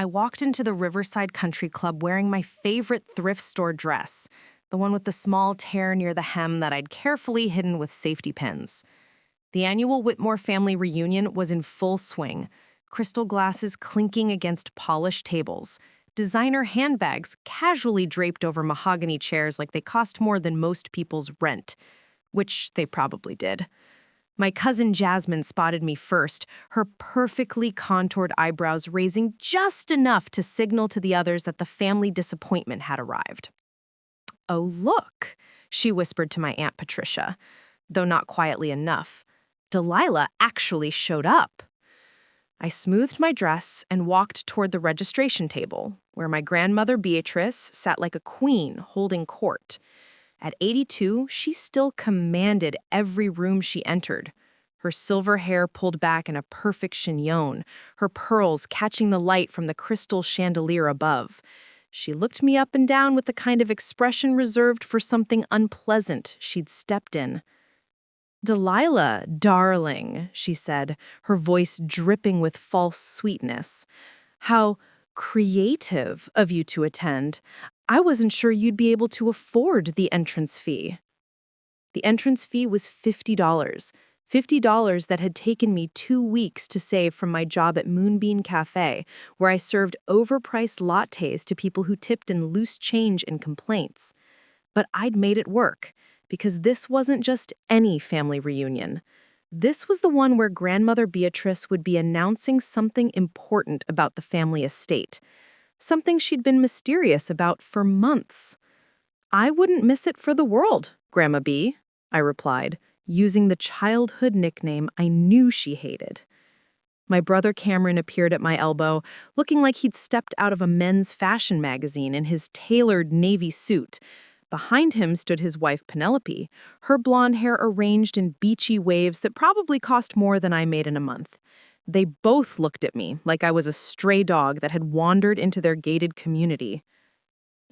I walked into the Riverside Country Club wearing my favorite thrift store dress, the one with the small tear near the hem that I'd carefully hidden with safety pins. The annual Whitmore family reunion was in full swing, crystal glasses clinking against polished tables, designer handbags casually draped over mahogany chairs like they cost more than most people's rent, which they probably did. My cousin Jasmine spotted me first, her perfectly contoured eyebrows raising just enough to signal to the others that the family disappointment had arrived. "Oh, look," she whispered to my Aunt Patricia, though not quietly enough. "Delilah actually showed up." I smoothed my dress and walked toward the registration table, where my grandmother Beatrice sat like a queen holding court. At 82, she still commanded every room she entered. Her silver hair pulled back in a perfect chignon, her pearls catching the light from the crystal chandelier above. She looked me up and down with the kind of expression reserved for something unpleasant she'd stepped in. "Delilah, darling," she said, her voice dripping with false sweetness. "How creative of you to attend. I wasn't sure you'd be able to afford the entrance fee." The entrance fee was $50. $50 that had taken me 2 weeks to save from my job at Moonbeam Cafe, where I served overpriced lattes to people who tipped in loose change and complaints. But I'd made it work, because this wasn't just any family reunion. This was the one where grandmother Beatrice would be announcing something important about the family estate, something she'd been mysterious about for months. "I wouldn't miss it for the world, Grandma B," I replied, using the childhood nickname I knew she hated. My brother Cameron appeared at my elbow, looking like he'd stepped out of a men's fashion magazine in his tailored navy suit. Behind him stood his wife Penelope, her blonde hair arranged in beachy waves that probably cost more than I made in a month. They both looked at me like I was a stray dog that had wandered into their gated community.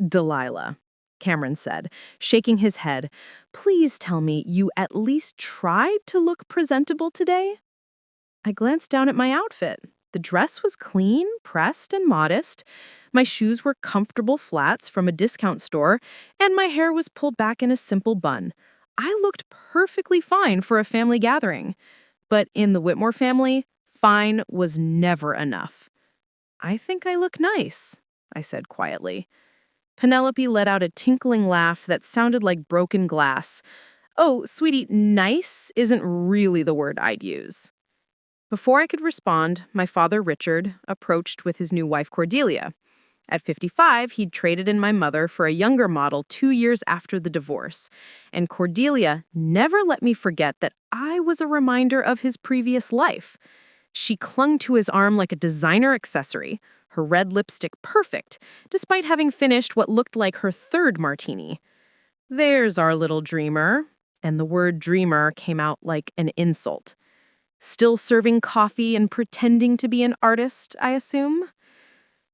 "Delilah," Cameron said, shaking his head, "please tell me you at least tried to look presentable today?" I glanced down at my outfit. The dress was clean, pressed, and modest. My shoes were comfortable flats from a discount store, and my hair was pulled back in a simple bun. I looked perfectly fine for a family gathering. But in the Whitmore family, fine was never enough. "I think I look nice," I said quietly. Penelope let out a tinkling laugh that sounded like broken glass. "Oh, sweetie, nice isn't really the word I'd use." Before I could respond, my father, Richard, approached with his new wife, Cordelia. At 55, he'd traded in my mother for a younger model 2 years after the divorce. And Cordelia never let me forget that I was a reminder of his previous life. She clung to his arm like a designer accessory, her red lipstick perfect, despite having finished what looked like her third martini. "There's our little dreamer," and the word dreamer came out like an insult. Still serving coffee and pretending to be an artist, I assume?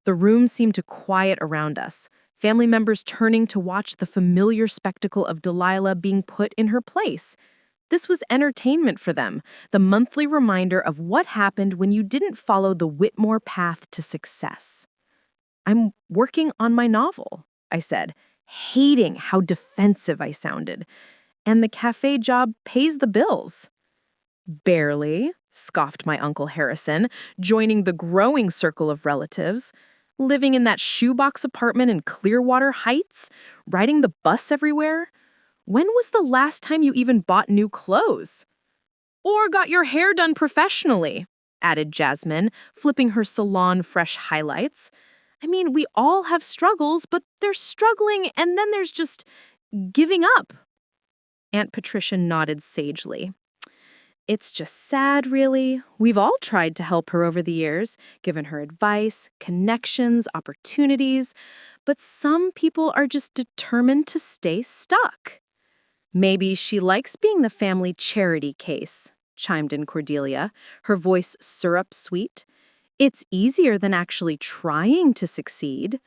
The room seemed to quiet around us, family members turning to watch the familiar spectacle of Delilah being put in her place. This was entertainment for them, the monthly reminder of what happened when you didn't follow the Whitmore path to success. "I'm working on my novel," I said, hating how defensive I sounded. "And the cafe job pays the bills." "Barely," scoffed my Uncle Harrison, joining the growing circle of relatives. "Living in that shoebox apartment in Clearwater Heights? Riding the bus everywhere? When was the last time you even bought new clothes?" "Or got your hair done professionally," added Jasmine, flipping her salon fresh highlights. "I mean, we all have struggles, but there's struggling and then there's just giving up." Aunt Patricia nodded sagely. "It's just sad, really. We've all tried to help her over the years, given her advice, connections, opportunities, but some people are just determined to stay stuck." "Maybe she likes being the family charity case," chimed in Cordelia, her voice syrup-sweet. "It's easier than actually trying to succeed."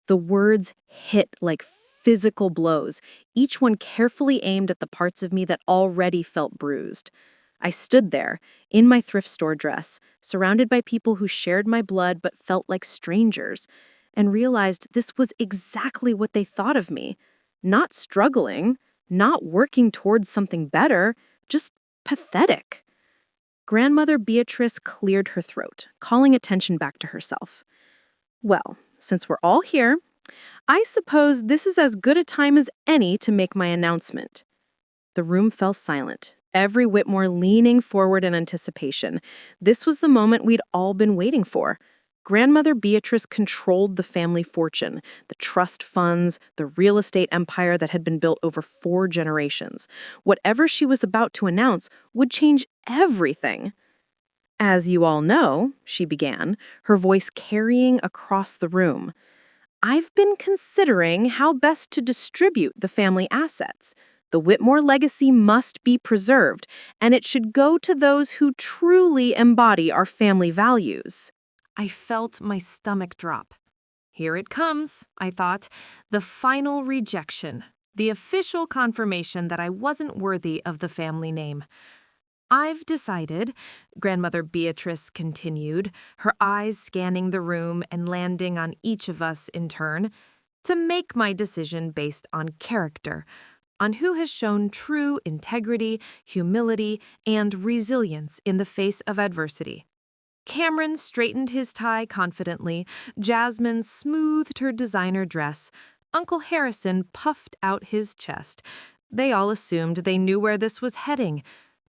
The words hit like physical blows, each one carefully aimed at the parts of me that already felt bruised. I stood there, in my thrift store dress, surrounded by people who shared my blood but felt like strangers, and realized this was exactly what they thought of me. Not struggling, not working towards something better, just pathetic. Grandmother Beatrice cleared her throat, calling attention back to herself. Well, since we're all here, I suppose this is as good a time as any to make my announcement. The room fell silent, every Whitmore leaning forward in anticipation. This was the moment we'd all been waiting for. Grandmother Beatrice controlled the family fortune, the trust funds, the real estate empire that had been built over 4 generations. Whatever she was about to announce would change everything. As you all know, she began, her voice carrying across the room, I've been considering how best to distribute the family assets. The Whitmore legacy must be preserved, and it should go to those who truly embody our family values. I felt my stomach drop. Here it comes, I thought, the final rejection, the official confirmation that I wasn't worthy of the family name. I've decided, Grandmother Beatrice continued, her eyes scanning the room and landing on each of us in turn, to make my decision based on character, on who has shown true integrity, humility, and resilience in the face of adversity. Cameron straightened his tie confidently, Jasmine smoothed her designer dress, Uncle Harrison puffed out his chest. They all assumed they knew where this was heading.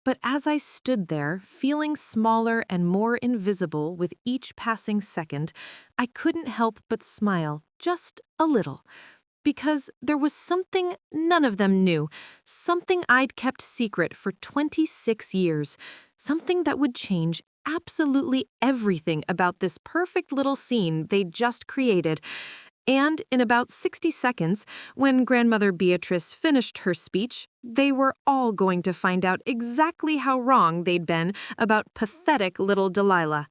But as I stood there, feeling smaller and more invisible with each passing second, I couldn't help but smile, just a little. Because there was something none of them knew, something I'd kept secret for 26 years, something that would change absolutely everything about this perfect little scene they'd just created. And in about 60 seconds, when Grandmother Beatrice finished her speech, they were all going to find out exactly how wrong they'd been about pathetic little Delilah.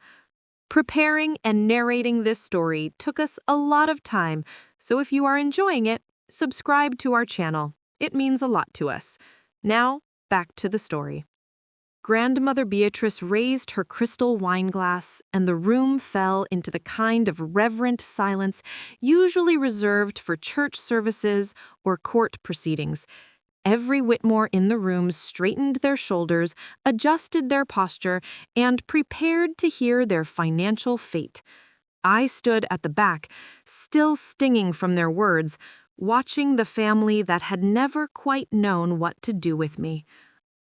Preparing and narrating this story took us a lot of time, so if you are enjoying it, subscribe to our channel. It means a lot to us. Now, back to the story. Grandmother Beatrice raised her crystal wine glass, and the room fell into the kind of reverent silence usually reserved for church services or court proceedings. Every Whitmore in the room straightened their shoulders, adjusted their posture, and prepared to hear their financial fate. I stood at the back, still stinging from their words, watching the family that had never quite known what to do with me.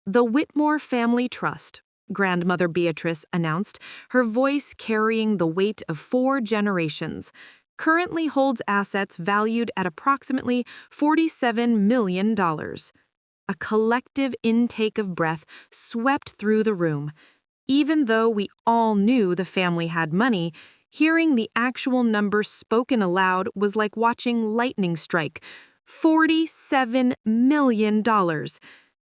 The Whitmore Family Trust, Grandmother Beatrice announced, her voice carrying the weight of 4 generations, currently holds assets valued at approximately $47 million. A collective intake of breath swept through the room. Even though we all knew the family had money, hearing the actual number spoken aloud was like watching lightning strike. $47 million.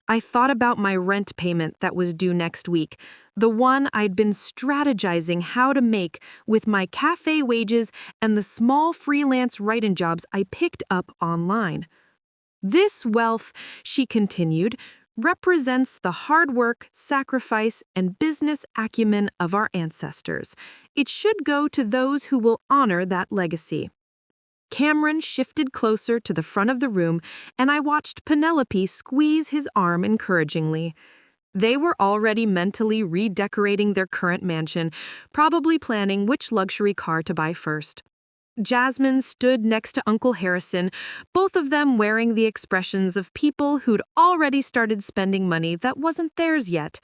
I thought about my rent payment that was due next week, the one I'd been strategizing how to make with my cafe wages and the small freelance write-in jobs I picked up online. This wealth, she continued, represents the hard work, sacrifice, and business acumen of our ancestors. It should go to those who will honor that legacy. Cameron shifted closer to the front of the room, and I watched Penelope squeeze his arm encouragingly. They were already mentally redecorating their current mansion, probably planning which luxury car to buy first. Jasmine stood next to Uncle Harrison, both of them wearing the expressions of people who'd already started spending money that wasn't theirs yet.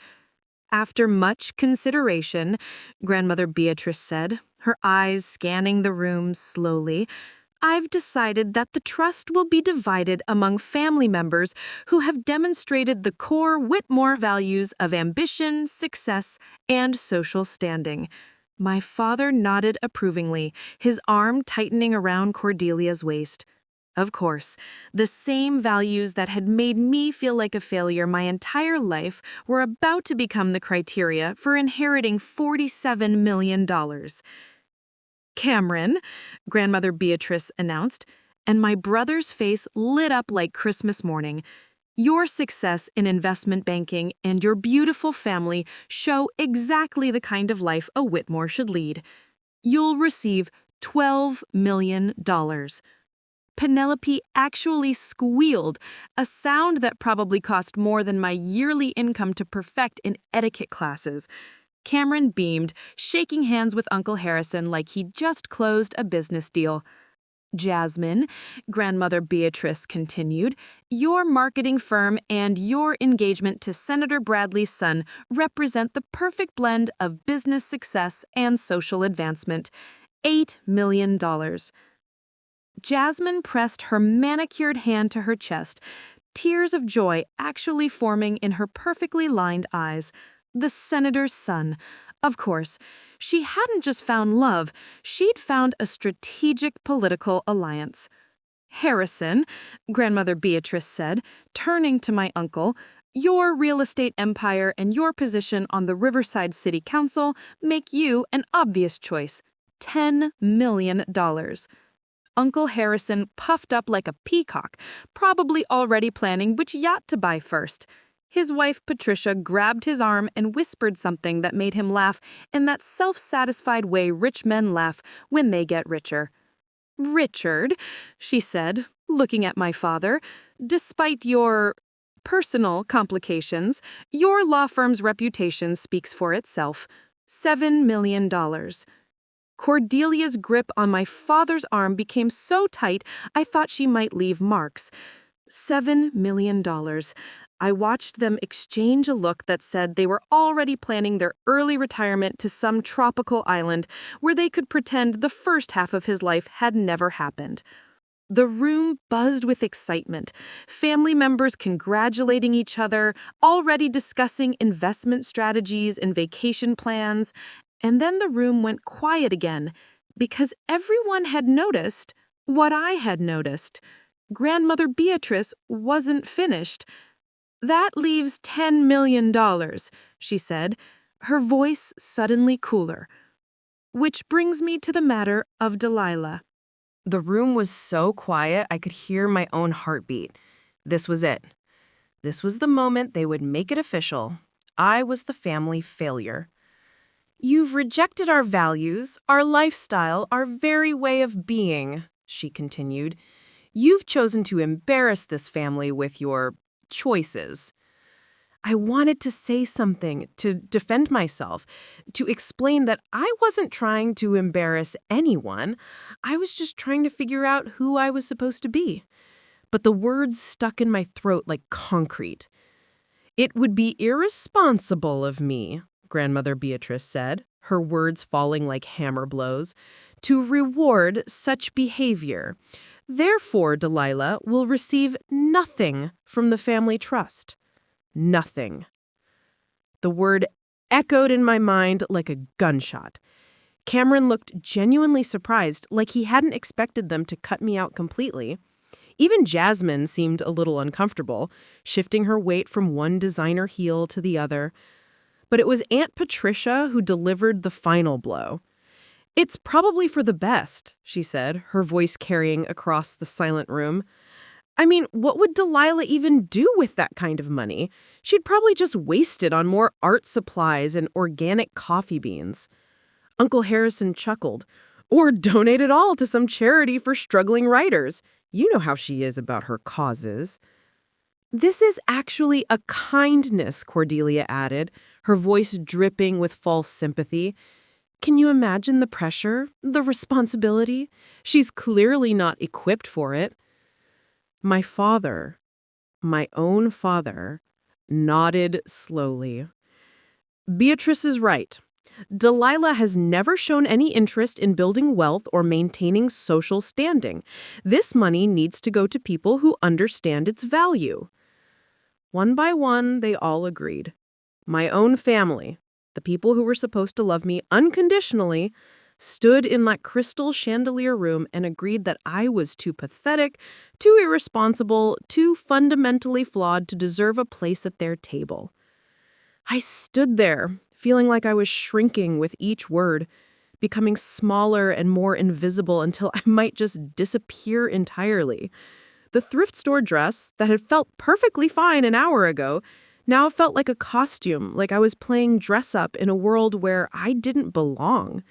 After much consideration, Grandmother Beatrice said, her eyes scanning the room slowly, I've decided that the trust will be divided among family members who have demonstrated the core Whitmore values of ambition, success, and social standing. My father nodded approvingly, his arm tightening around Cordelia's waist. Of course, the same values that had made me feel like a failure my entire life were about to become the criteria for inheriting $47 million. Cameron, Grandmother Beatrice announced, and my brother's face lit up like Christmas morning. Your success in investment banking and your beautiful family show exactly the kind of life a Whitmore should lead. You'll receive $12 million. Penelope actually squealed, a sound that probably cost more than my yearly income to perfect in etiquette classes. Cameron beamed, shaking hands with Uncle Harrison like he'd just closed a business deal. Jasmine, Grandmother Beatrice continued, your marketing firm and your engagement to Senator Bradley's son represent the perfect blend of business success and social advancement. $8 million. Jasmine pressed her manicured hand to her chest, tears of joy actually forming in her perfectly lined eyes. The senator's son. Of course, she hadn't just found love, she'd found a strategic political alliance. Harrison, Grandmother Beatrice said, turning to my uncle, your real estate empire and your position on the Riverside City Council make you an obvious choice. $10 million. Uncle Harrison puffed up like a peacock, probably already planning which yacht to buy first. His wife Patricia grabbed his arm and whispered something that made him laugh in that self-satisfied way rich men laugh when they get richer. Richard, she said, looking at my father, despite your personal complications, your law firm's reputation speaks for itself. $7 million. Cordelia's grip on my father's arm became so tight I thought she might leave marks. $7 million. I watched them exchange a look that said they were already planning their early retirement to some tropical island where they could pretend the first half of his life had never happened. The room buzzed with excitement, family members congratulating each other, already discussing investment strategies and vacation plans. And then the room went quiet again, because everyone had noticed what I had noticed. Grandmother Beatrice wasn't finished. That leaves $10 million, she said, her voice suddenly cooler. Which brings me to the matter of Delilah. The room was so quiet I could hear my own heartbeat. This was it. This was the moment they would make it official. I was the family failure. You've rejected our values, our lifestyle, our very way of being, she continued. You've chosen to embarrass this family with your choices. I wanted to say something, to defend myself, to explain that I wasn't trying to embarrass anyone. I was just trying to figure out who I was supposed to be. But the words stuck in my throat like concrete. It would be irresponsible of me, Grandmother Beatrice said, her words falling like hammer blows, to reward such behavior. Therefore, Delilah will receive nothing from the family trust. Nothing. The word echoed in my mind like a gunshot. Cameron looked genuinely surprised, like he hadn't expected them to cut me out completely. Even Jasmine seemed a little uncomfortable, shifting her weight from one designer heel to the other. But it was Aunt Patricia who delivered the final blow. It's probably for the best, she said, her voice carrying across the silent room. I mean, what would Delilah even do with that kind of money? She'd probably just waste it on more art supplies and organic coffee beans. Uncle Harrison chuckled. Or donate it all to some charity for struggling writers. You know how she is about her causes. This is actually a kindness, Cordelia added, her voice dripping with false sympathy. Can you imagine the pressure, the responsibility? She's clearly not equipped for it. My father, my own father, nodded slowly. Beatrice is right. Delilah has never shown any interest in building wealth or maintaining social standing. This money needs to go to people who understand its value. One by one, they all agreed. My own family, the people who were supposed to love me unconditionally, stood in that crystal chandelier room and agreed that I was too pathetic, too irresponsible, too fundamentally flawed to deserve a place at their table. I stood there, feeling like I was shrinking with each word, becoming smaller and more invisible until I might just disappear entirely. The thrift store dress that had felt perfectly fine an hour ago now felt like a costume, like I was playing dress up in a world where I didn't belong.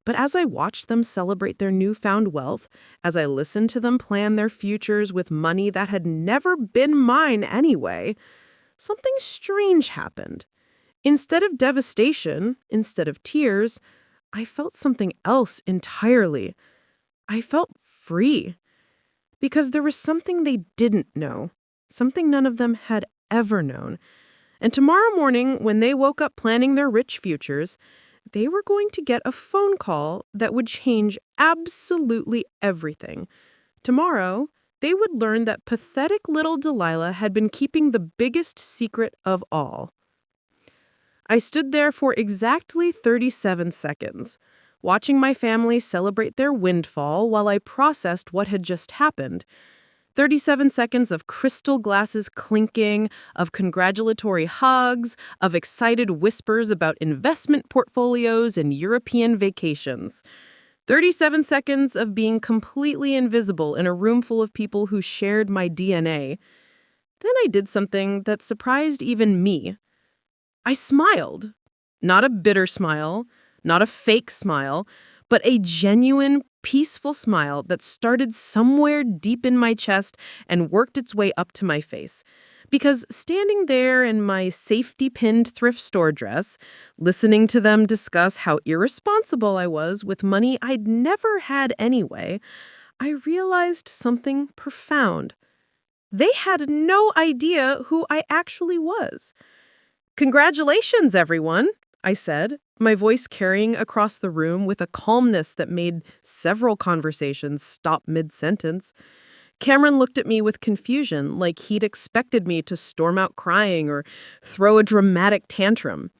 But as I watched them celebrate their newfound wealth, as I listened to them plan their futures with money that had never been mine anyway, something strange happened. Instead of devastation, instead of tears, I felt something else entirely. I felt free. Because there was something they didn't know, something none of them had ever known. And tomorrow morning, when they woke up planning their rich futures, they were going to get a phone call that would change absolutely everything. Tomorrow, they would learn that pathetic little Delilah had been keeping the biggest secret of all. I stood there for exactly 37 seconds, watching my family celebrate their windfall while I processed what had just happened. 37 seconds of crystal glasses clinking, of congratulatory hugs, of excited whispers about investment portfolios and European vacations. 37 seconds of being completely invisible in a room full of people who shared my DNA. Then I did something that surprised even me. I smiled. Not a bitter smile, not a fake smile, but a genuine, peaceful smile that started somewhere deep in my chest and worked its way up to my face. Because standing there in my safety-pinned thrift store dress, listening to them discuss how irresponsible I was with money I'd never had anyway, I realized something profound. They had no idea who I actually was. "Congratulations, everyone," I said, my voice carrying across the room with a calmness that made several conversations stop mid-sentence. Cameron looked at me with confusion, like he'd expected me to storm out crying or throw a dramatic tantrum.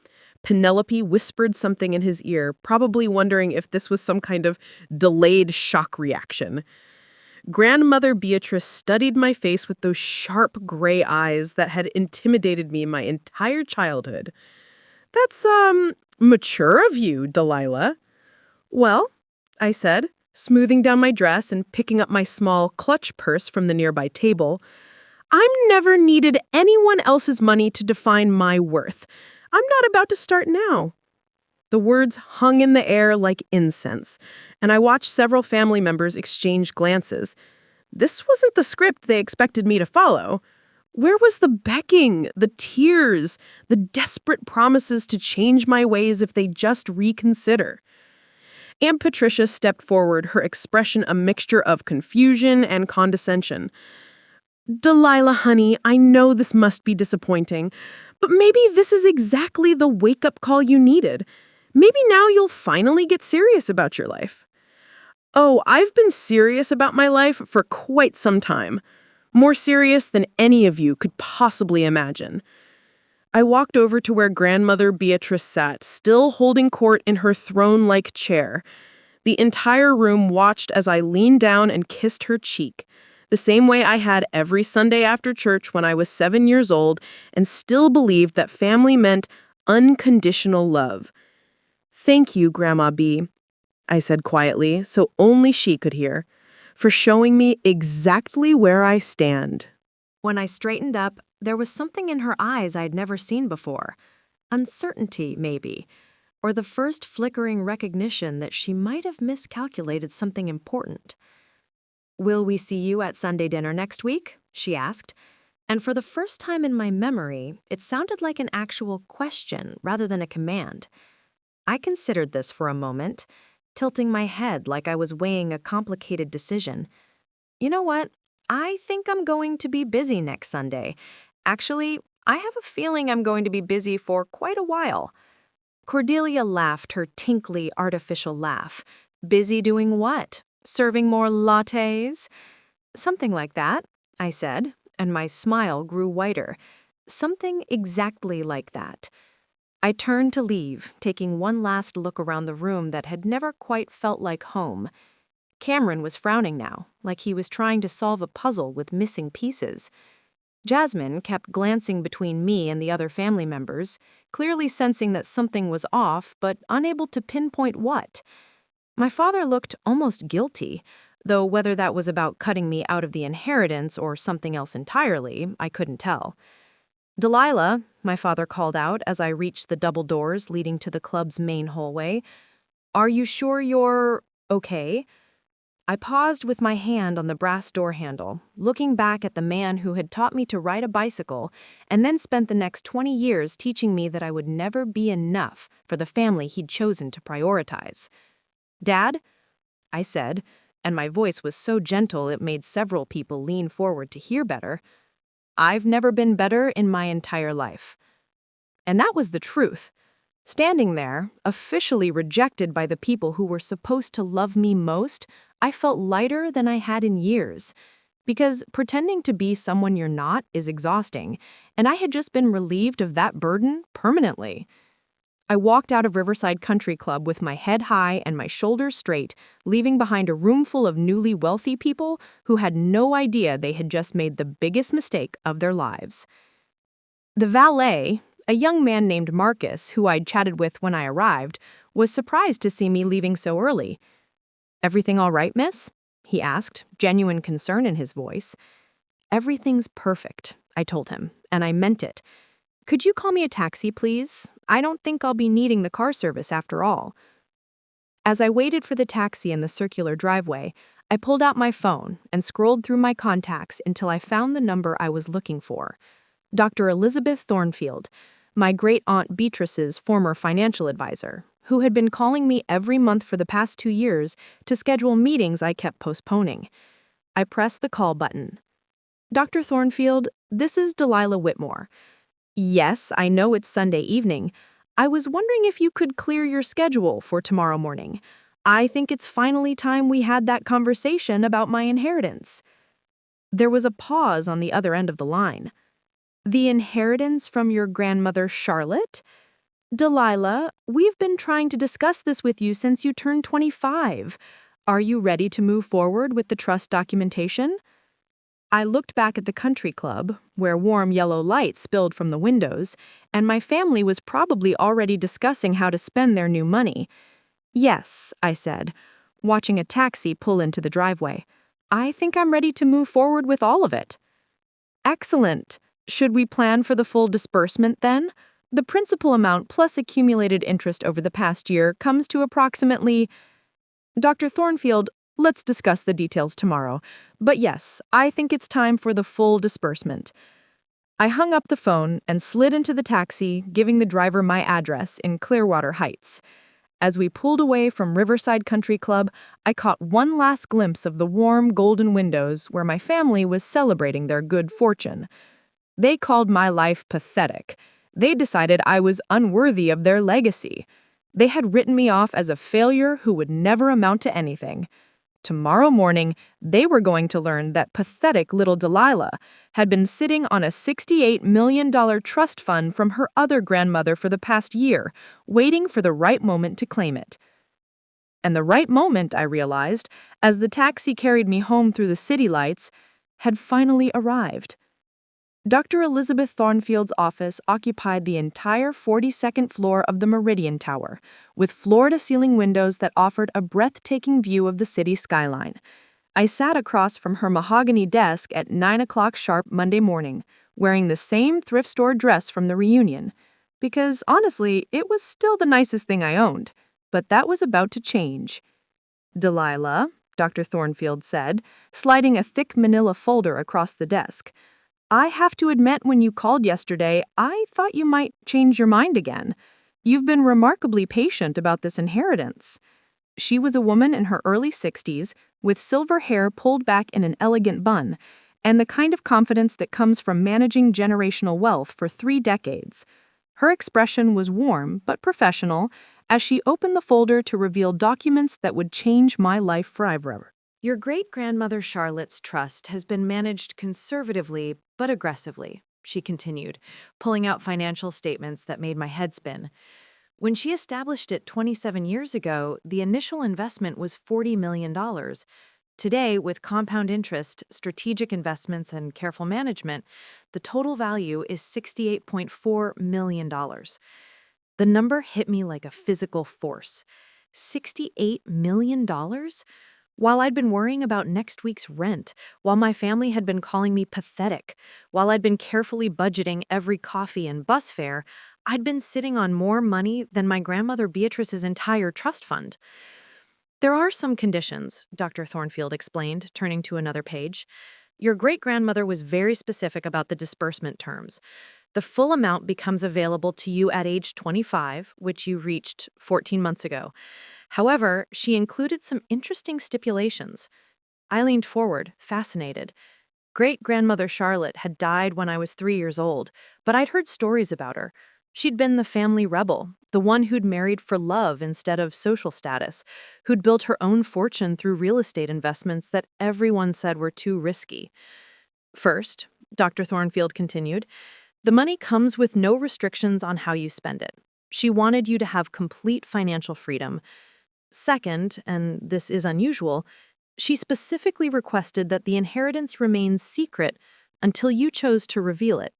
Penelope whispered something in his ear, probably wondering if this was some kind of delayed shock reaction. Grandmother Beatrice studied my face with those sharp gray eyes that had intimidated me my entire childhood. "That's, mature of you, Delilah." "Well," I said, smoothing down my dress and picking up my small clutch purse from the nearby table, "I'm never needed anyone else's money to define my worth. I'm not about to start now." The words hung in the air like incense, and I watched several family members exchange glances. This wasn't the script they expected me to follow. Where was the begging, the tears, the desperate promises to change my ways if they just reconsider? Aunt Patricia stepped forward, her expression a mixture of confusion and condescension. "Delilah, honey, I know this must be disappointing, but maybe this is exactly the wake-up call you needed. Maybe now you'll finally get serious about your life." "Oh, I've been serious about my life for quite some time. More serious than any of you could possibly imagine." I walked over to where Grandmother Beatrice sat, still holding court in her throne-like chair. The entire room watched as I leaned down and kissed her cheek, the same way I had every Sunday after church when I was 7 years old and still believed that family meant unconditional love. "Thank you, Grandma B," I said quietly, so only she could hear, "for showing me exactly where I stand." When I straightened up, there was something in her eyes I'd never seen before. Uncertainty, maybe, or the first flickering recognition that she might have miscalculated something important. "Will we see you at Sunday dinner next week?" she asked. And for the first time in my memory, it sounded like an actual question rather than a command. I considered this for a moment, tilting my head like I was weighing a complicated decision. "You know what? I think I'm going to be busy next Sunday. Actually, I have a feeling I'm going to be busy for quite a while." Cordelia laughed her tinkly, artificial laugh. "Busy doing what? Serving more lattes?" "Something like that," I said, and my smile grew wider. Something exactly like that. I turned to leave, taking one last look around the room that had never quite felt like home. Cameron was frowning now, like he was trying to solve a puzzle with missing pieces. Jasmine kept glancing between me and the other family members, clearly sensing that something was off, but unable to pinpoint what. My father looked almost guilty, though whether that was about cutting me out of the inheritance or something else entirely, I couldn't tell. "Delilah," my father called out as I reached the double doors leading to the club's main hallway. "Are you sure you're okay?" I paused with my hand on the brass door handle, looking back at the man who had taught me to ride a bicycle and then spent the next 20 years teaching me that I would never be enough for the family he'd chosen to prioritize. "Dad?" I said, and my voice was so gentle it made several people lean forward to hear better. "I've never been better in my entire life." And that was the truth. Standing there, officially rejected by the people who were supposed to love me most, I felt lighter than I had in years. Because pretending to be someone you're not is exhausting, and I had just been relieved of that burden permanently. I walked out of Riverside Country Club with my head high and my shoulders straight, leaving behind a room full of newly wealthy people who had no idea they had just made the biggest mistake of their lives. The valet, a young man named Marcus, who I'd chatted with when I arrived, was surprised to see me leaving so early. "Everything all right, miss?" he asked, genuine concern in his voice. "Everything's perfect," I told him, and I meant it. "Could you call me a taxi, please? I don't think I'll be needing the car service after all." As I waited for the taxi in the circular driveway, I pulled out my phone and scrolled through my contacts until I found the number I was looking for. Dr. Elizabeth Thornfield, my great-aunt Beatrice's former financial advisor, who had been calling me every month for the past 2 years to schedule meetings I kept postponing. I pressed the call button. "Dr. Thornfield, this is Delilah Whitmore. Yes, I know it's Sunday evening. I was wondering if you could clear your schedule for tomorrow morning. I think it's finally time we had that conversation about my inheritance." There was a pause on the other end of the line. "The inheritance from your grandmother Charlotte? Delilah, we've been trying to discuss this with you since you turned 25. Are you ready to move forward with the trust documentation?" I looked back at the country club, where warm yellow light spilled from the windows, and my family was probably already discussing how to spend their new money. "Yes," I said, watching a taxi pull into the driveway. "I think I'm ready to move forward with all of it." "Excellent. Should we plan for the full disbursement then? The principal amount plus accumulated interest over the past year comes to approximately—" "Dr. Thornfield, let's discuss the details tomorrow. But yes, I think it's time for the full disbursement." I hung up the phone and slid into the taxi, giving the driver my address in Clearwater Heights. As we pulled away from Riverside Country Club, I caught one last glimpse of the warm, golden windows where my family was celebrating their good fortune. They called my life pathetic. They decided I was unworthy of their legacy. They had written me off as a failure who would never amount to anything. Tomorrow morning, they were going to learn that pathetic little Delilah had been sitting on a $68 million trust fund from her other grandmother for the past year, waiting for the right moment to claim it. And the right moment, I realized, as the taxi carried me home through the city lights, had finally arrived. Dr. Elizabeth Thornfield's office occupied the entire 42nd floor of the Meridian Tower, with floor-to-ceiling windows that offered a breathtaking view of the city skyline. I sat across from her mahogany desk at 9 o'clock sharp Monday morning, wearing the same thrift store dress from the reunion, because, honestly, it was still the nicest thing I owned. But that was about to change. "Delilah," Dr. Thornfield said, sliding a thick manila folder across the desk, "I have to admit, when you called yesterday, I thought you might change your mind again. You've been remarkably patient about this inheritance." She was a woman in her early 60s, with silver hair pulled back in an elegant bun, and the kind of confidence that comes from managing generational wealth for 3 decades. Her expression was warm but professional as she opened the folder to reveal documents that would change my life forever. "Your great-grandmother Charlotte's trust has been managed conservatively but aggressively," she continued, pulling out financial statements that made my head spin. "When she established it 27 years ago, the initial investment was $40 million. Today, with compound interest, strategic investments, and careful management, the total value is $68.4 million. The number hit me like a physical force. $68 million? While I'd been worrying about next week's rent, while my family had been calling me pathetic, while I'd been carefully budgeting every coffee and bus fare, I'd been sitting on more money than my grandmother Beatrice's entire trust fund. There are some conditions, Dr. Thornfield explained, turning to another page. Your great-grandmother was very specific about the disbursement terms. The full amount becomes available to you at age 25, which you reached 14 months ago. However, she included some interesting stipulations. I leaned forward, fascinated. Great-grandmother Charlotte had died when I was 3 years old, but I'd heard stories about her. She'd been the family rebel, the one who'd married for love instead of social status, who'd built her own fortune through real estate investments that everyone said were too risky. First, Dr. Thornfield continued, the money comes with no restrictions on how you spend it. She wanted you to have complete financial freedom. Second, and this is unusual, she specifically requested that the inheritance remain secret until you chose to reveal it.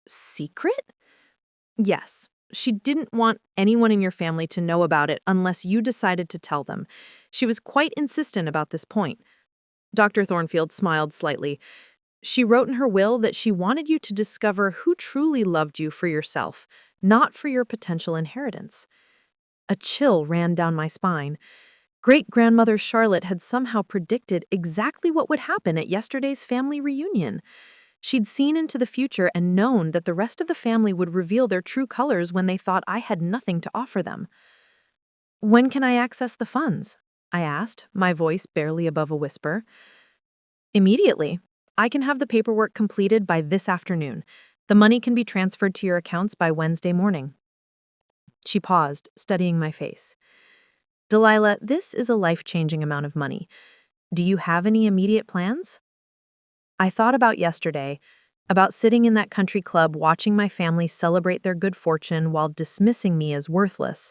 Secret? Yes. She didn't want anyone in your family to know about it unless you decided to tell them. She was quite insistent about this point. Dr. Thornfield smiled slightly. She wrote in her will that she wanted you to discover who truly loved you for yourself, not for your potential inheritance. A chill ran down my spine. Great-grandmother Charlotte had somehow predicted exactly what would happen at yesterday's family reunion. She'd seen into the future and known that the rest of the family would reveal their true colors when they thought I had nothing to offer them. When can I access the funds? I asked, my voice barely above a whisper. Immediately. I can have the paperwork completed by this afternoon. The money can be transferred to your accounts by Wednesday morning. She paused, studying my face. Delilah, this is a life-changing amount of money. Do you have any immediate plans? I thought about yesterday, about sitting in that country club watching my family celebrate their good fortune while dismissing me as worthless.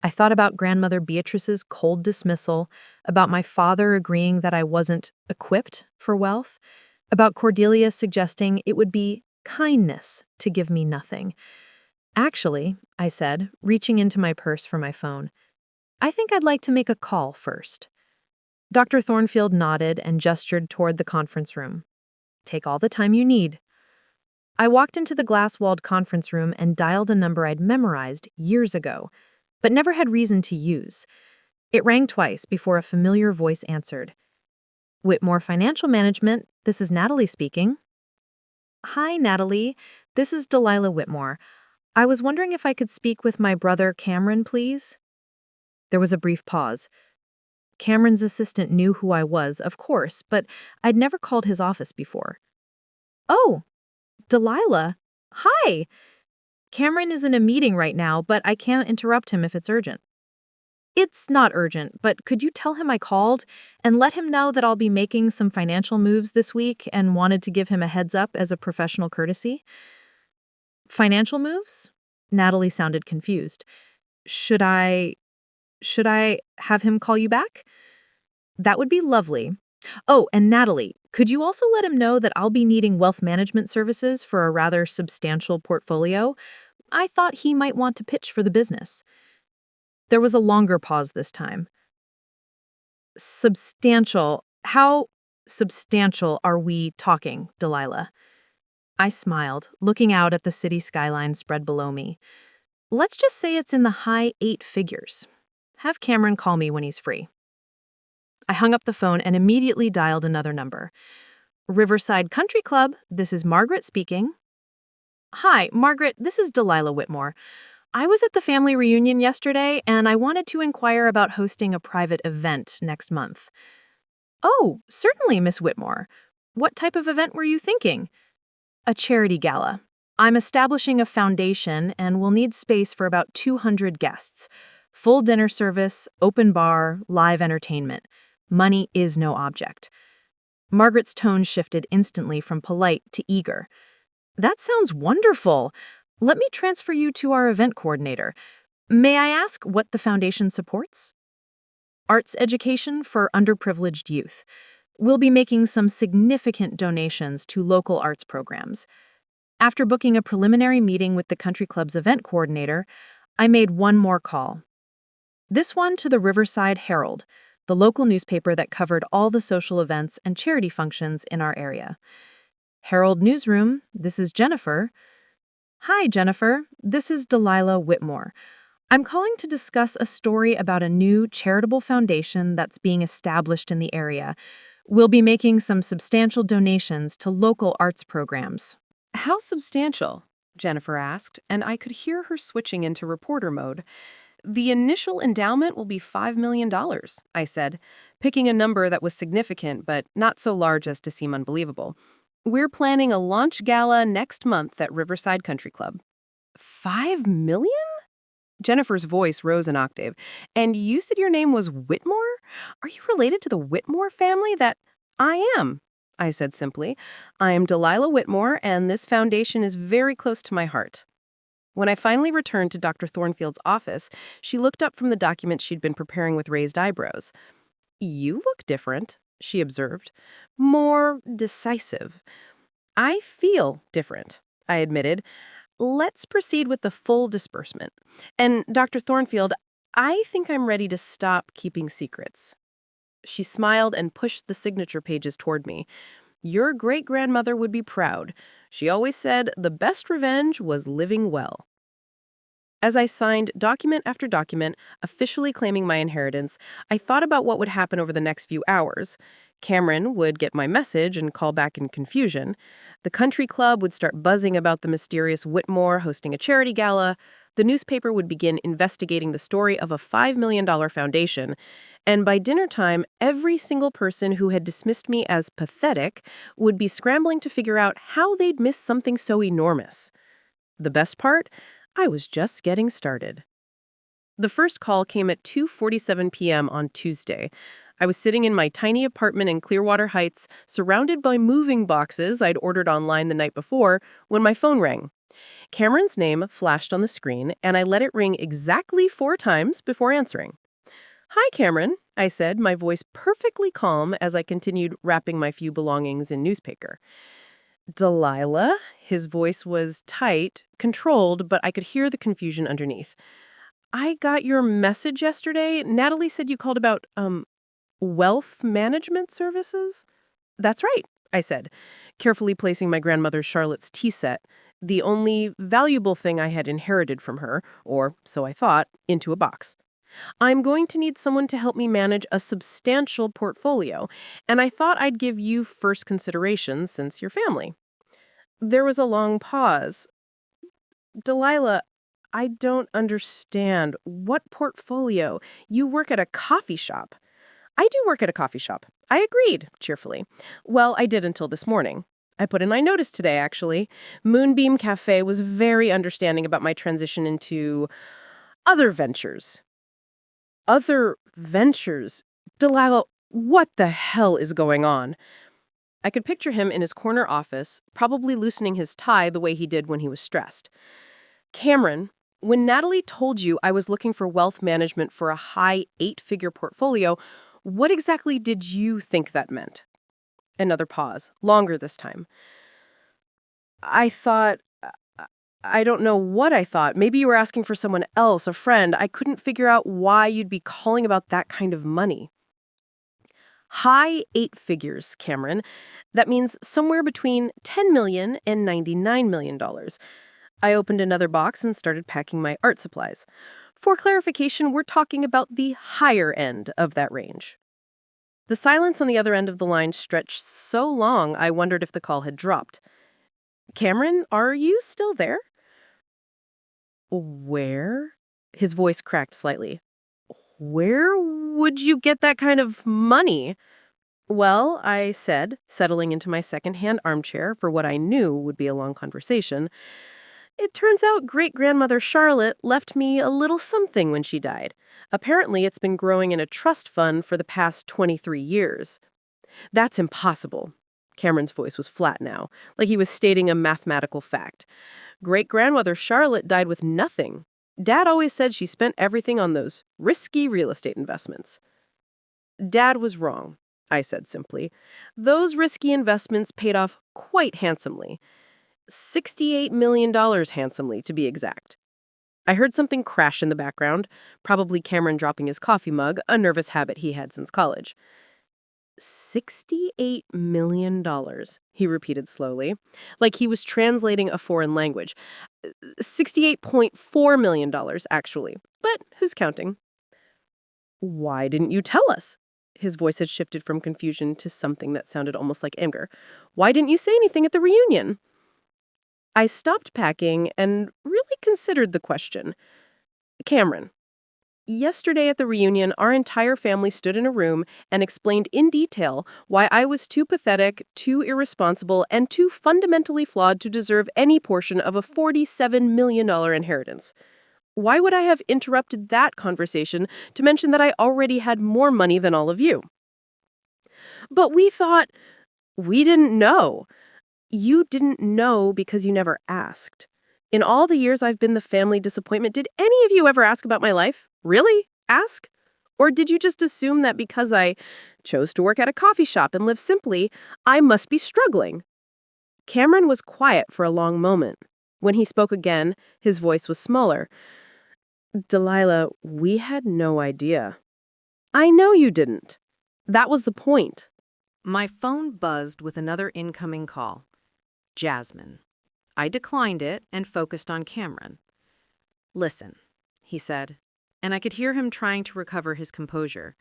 I thought about grandmother Beatrice's cold dismissal, about my father agreeing that I wasn't equipped for wealth, about Cordelia suggesting it would be kindness to give me nothing. Actually, I said, reaching into my purse for my phone, I think I'd like to make a call first. Dr. Thornfield nodded and gestured toward the conference room. Take all the time you need. I walked into the glass-walled conference room and dialed a number I'd memorized years ago, but never had reason to use. It rang twice before a familiar voice answered. Whitmore Financial Management, this is Natalie speaking. Hi, Natalie. This is Delilah Whitmore. I was wondering if I could speak with my brother Cameron, please. There was a brief pause. Cameron's assistant knew who I was, of course, but I'd never called his office before. Oh, Delilah. Hi. Cameron is in a meeting right now, but I can't interrupt him if it's urgent. It's not urgent, but could you tell him I called and let him know that I'll be making some financial moves this week and wanted to give him a heads up as a professional courtesy? Financial moves? Natalie sounded confused. Should I have him call you back? That would be lovely. Oh, and Natalie, could you also let him know that I'll be needing wealth management services for a rather substantial portfolio? I thought he might want to pitch for the business. There was a longer pause this time. Substantial. How substantial are we talking, Delilah? I smiled, looking out at the city skyline spread below me. Let's just say it's in the high 8 figures. Have Cameron call me when he's free. I hung up the phone and immediately dialed another number. Riverside Country Club, this is Margaret speaking. Hi, Margaret, this is Delilah Whitmore. I was at the family reunion yesterday, and I wanted to inquire about hosting a private event next month. Oh, certainly, Miss Whitmore. What type of event were you thinking? A charity gala. I'm establishing a foundation and will need space for about 200 guests. Full dinner service, open bar, live entertainment. Money is no object. Margaret's tone shifted instantly from polite to eager. That sounds wonderful. Let me transfer you to our event coordinator. May I ask what the foundation supports? Arts education for underprivileged youth. We'll be making some significant donations to local arts programs. After booking a preliminary meeting with the country club's event coordinator, I made one more call. This one to the Riverside Herald. the local newspaper that covered all the social events and charity functions in our area. Herald Newsroom, this is Jennifer. Hi, Jennifer. This is Delilah Whitmore. I'm calling to discuss a story about a new charitable foundation that's being established in the area. We'll be making some substantial donations to local arts programs. How substantial? Jennifer asked, and I could hear her switching into reporter mode. The initial endowment will be $5 million, I said, picking a number that was significant but not so large as to seem unbelievable. We're planning a launch gala next month at Riverside Country Club. $5 million? Jennifer's voice rose an octave. And you said your name was Whitmore? Are you related to the Whitmore family? I am, I said simply. I am Delilah Whitmore, and this foundation is very close to my heart. When I finally returned to Dr. Thornfield's office, she looked up from the document she'd been preparing with raised eyebrows. You look different, she observed. More decisive. I feel different, I admitted. Let's proceed with the full disbursement. And Dr. Thornfield, I think I'm ready to stop keeping secrets. She smiled and pushed the signature pages toward me. Your great-grandmother would be proud. She always said the best revenge was living well. As I signed document after document, officially claiming my inheritance, I thought about what would happen over the next few hours. Cameron would get my message and call back in confusion. The country club would start buzzing about the mysterious Whitmore hosting a charity gala. The newspaper would begin investigating the story of a $5 million foundation. And by dinner time, every single person who had dismissed me as pathetic would be scrambling to figure out how they'd missed something so enormous. The best part? I was just getting started. The first call came at 2:47 p.m. on Tuesday. I was sitting in my tiny apartment in Clearwater Heights, surrounded by moving boxes I'd ordered online the night before, when my phone rang. Cameron's name flashed on the screen, and I let it ring exactly 4 times before answering. Hi, Cameron, I said, my voice perfectly calm as I continued wrapping my few belongings in newspaper. Delilah? His voice was tight, controlled, but I could hear the confusion underneath. I got your message yesterday. Natalie said you called about, wealth management services? That's right, I said, carefully placing my grandmother Charlotte's tea set, the only valuable thing I had inherited from her, or so I thought, into a box. I'm going to need someone to help me manage a substantial portfolio, and I thought I'd give you first consideration since you're family. There was a long pause. Delilah, I don't understand. What portfolio? You work at a coffee shop. I do work at a coffee shop. I agreed, cheerfully. Well, I did until this morning. I put in my notice today, actually. Moonbeam Cafe was very understanding about my transition into other ventures. Other ventures? Delilah, what the hell is going on? I could picture him in his corner office, probably loosening his tie the way he did when he was stressed. Cameron, when Natalie told you I was looking for wealth management for a high 8-figure portfolio, what exactly did you think that meant? Another pause, longer this time. I don't know what I thought. Maybe you were asking for someone else, a friend. I couldn't figure out why you'd be calling about that kind of money. High 8 figures, Cameron. That means somewhere between $10 million and $99 million. I opened another box and started packing my art supplies. For clarification, we're talking about the higher end of that range. The silence on the other end of the line stretched so long I wondered if the call had dropped. Cameron, are you still there? Where? His voice cracked slightly. Where would you get that kind of money? Well, I said, settling into my second-hand armchair for what I knew would be a long conversation. It turns out great-grandmother Charlotte left me a little something when she died. Apparently, it's been growing in a trust fund for the past 23 years. That's impossible. Cameron's voice was flat now, like he was stating a mathematical fact. Great-grandmother Charlotte died with nothing. Dad always said she spent everything on those risky real estate investments. Dad was wrong, I said simply. Those risky investments paid off quite handsomely. $68 million handsomely, to be exact. I heard something crash in the background, probably Cameron dropping his coffee mug, a nervous habit he had since college. $68 million, he repeated slowly, like he was translating a foreign language. $68.4 million, actually. But who's counting? Why didn't you tell us? His voice had shifted from confusion to something that sounded almost like anger. Why didn't you say anything at the reunion? I stopped packing and really considered the question. Cameron, yesterday at the reunion, our entire family stood in a room and explained in detail why I was too pathetic, too irresponsible, and too fundamentally flawed to deserve any portion of a $47 million inheritance. Why would I have interrupted that conversation to mention that I already had more money than all of you? But we thought, we didn't know. You didn't know because you never asked. In all the years I've been the family disappointment, did any of you ever ask about my life? Really? Ask? Or did you just assume that because I chose to work at a coffee shop and live simply, I must be struggling? Cameron was quiet for a long moment. When he spoke again, his voice was smaller. Delilah, we had no idea. I know you didn't. That was the point. My phone buzzed with another incoming call. Jasmine. I declined it and focused on Cameron. Listen, he said, and I could hear him trying to recover his composure.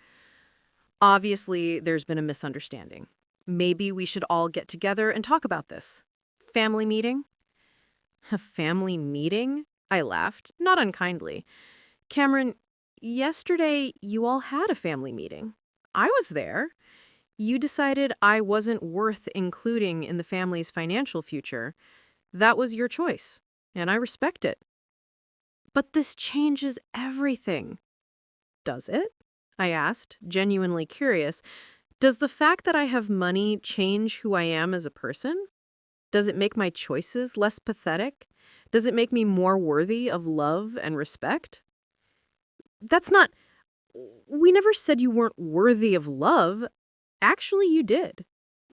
Obviously, there's been a misunderstanding. Maybe we should all get together and talk about this. Family meeting? A family meeting? I laughed, not unkindly. Cameron, yesterday you all had a family meeting. I was there. You decided I wasn't worth including in the family's financial future. That was your choice, and I respect it. But this changes everything. Does it? I asked, genuinely curious. Does the fact that I have money change who I am as a person? Does it make my choices less pathetic? Does it make me more worthy of love and respect? That's not... We never said you weren't worthy of love. Actually, you did.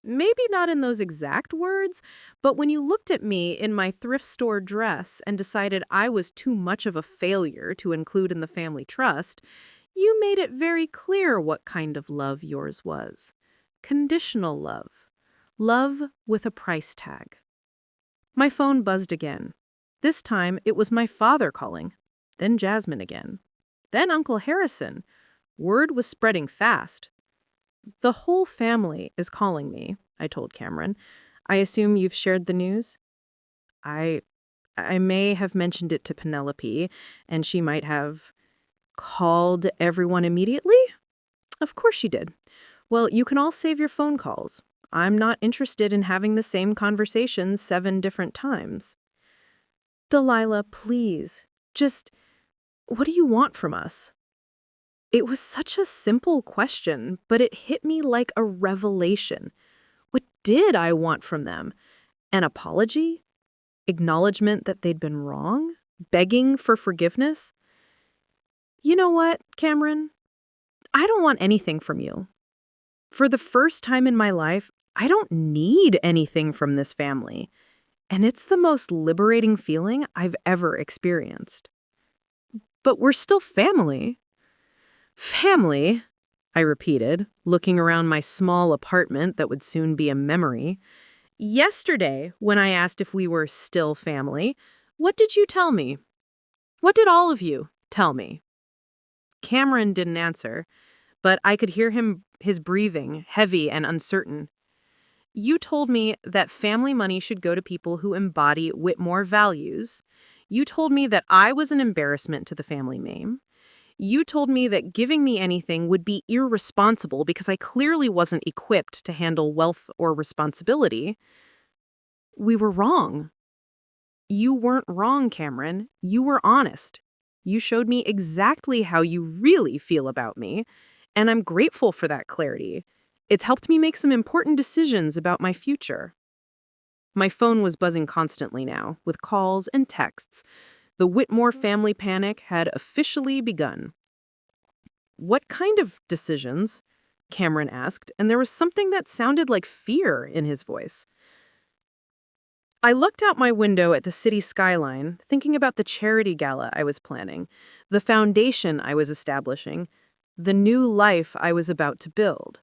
Maybe not in those exact words, but when you looked at me in my thrift store dress and decided I was too much of a failure to include in the family trust, you made it very clear what kind of love yours was. Conditional love. Love with a price tag. My phone buzzed again. This time, it was my father calling. Then Jasmine again. Then Uncle Harrison. Word was spreading fast. The whole family is calling me, I told Cameron. I assume you've shared the news? I may have mentioned it to Penelope, and she might have called everyone immediately? Of course she did. Well, you can all save your phone calls. I'm not interested in having the same conversation 7 different times. Delilah, please, just, what do you want from us? It was such a simple question, but it hit me like a revelation. What did I want from them? An apology? Acknowledgement that they'd been wrong? Begging for forgiveness? You know what, Cameron? I don't want anything from you. For the first time in my life, I don't need anything from this family. And it's the most liberating feeling I've ever experienced. But we're still family. Family, I repeated, looking around my small apartment that would soon be a memory. Yesterday, when I asked if we were still family, what did you tell me? What did all of you tell me? Cameron didn't answer, but I could hear his breathing, heavy and uncertain. You told me that family money should go to people who embody Whitmore values. You told me that I was an embarrassment to the family name. You told me that giving me anything would be irresponsible because I clearly wasn't equipped to handle wealth or responsibility. We were wrong. You weren't wrong, Cameron. You were honest. You showed me exactly how you really feel about me, and I'm grateful for that clarity. It's helped me make some important decisions about my future. My phone was buzzing constantly now, with calls and texts. The Whitmore family panic had officially begun. What kind of decisions? Cameron asked, and there was something that sounded like fear in his voice. I looked out my window at the city skyline, thinking about the charity gala I was planning, the foundation I was establishing, the new life I was about to build.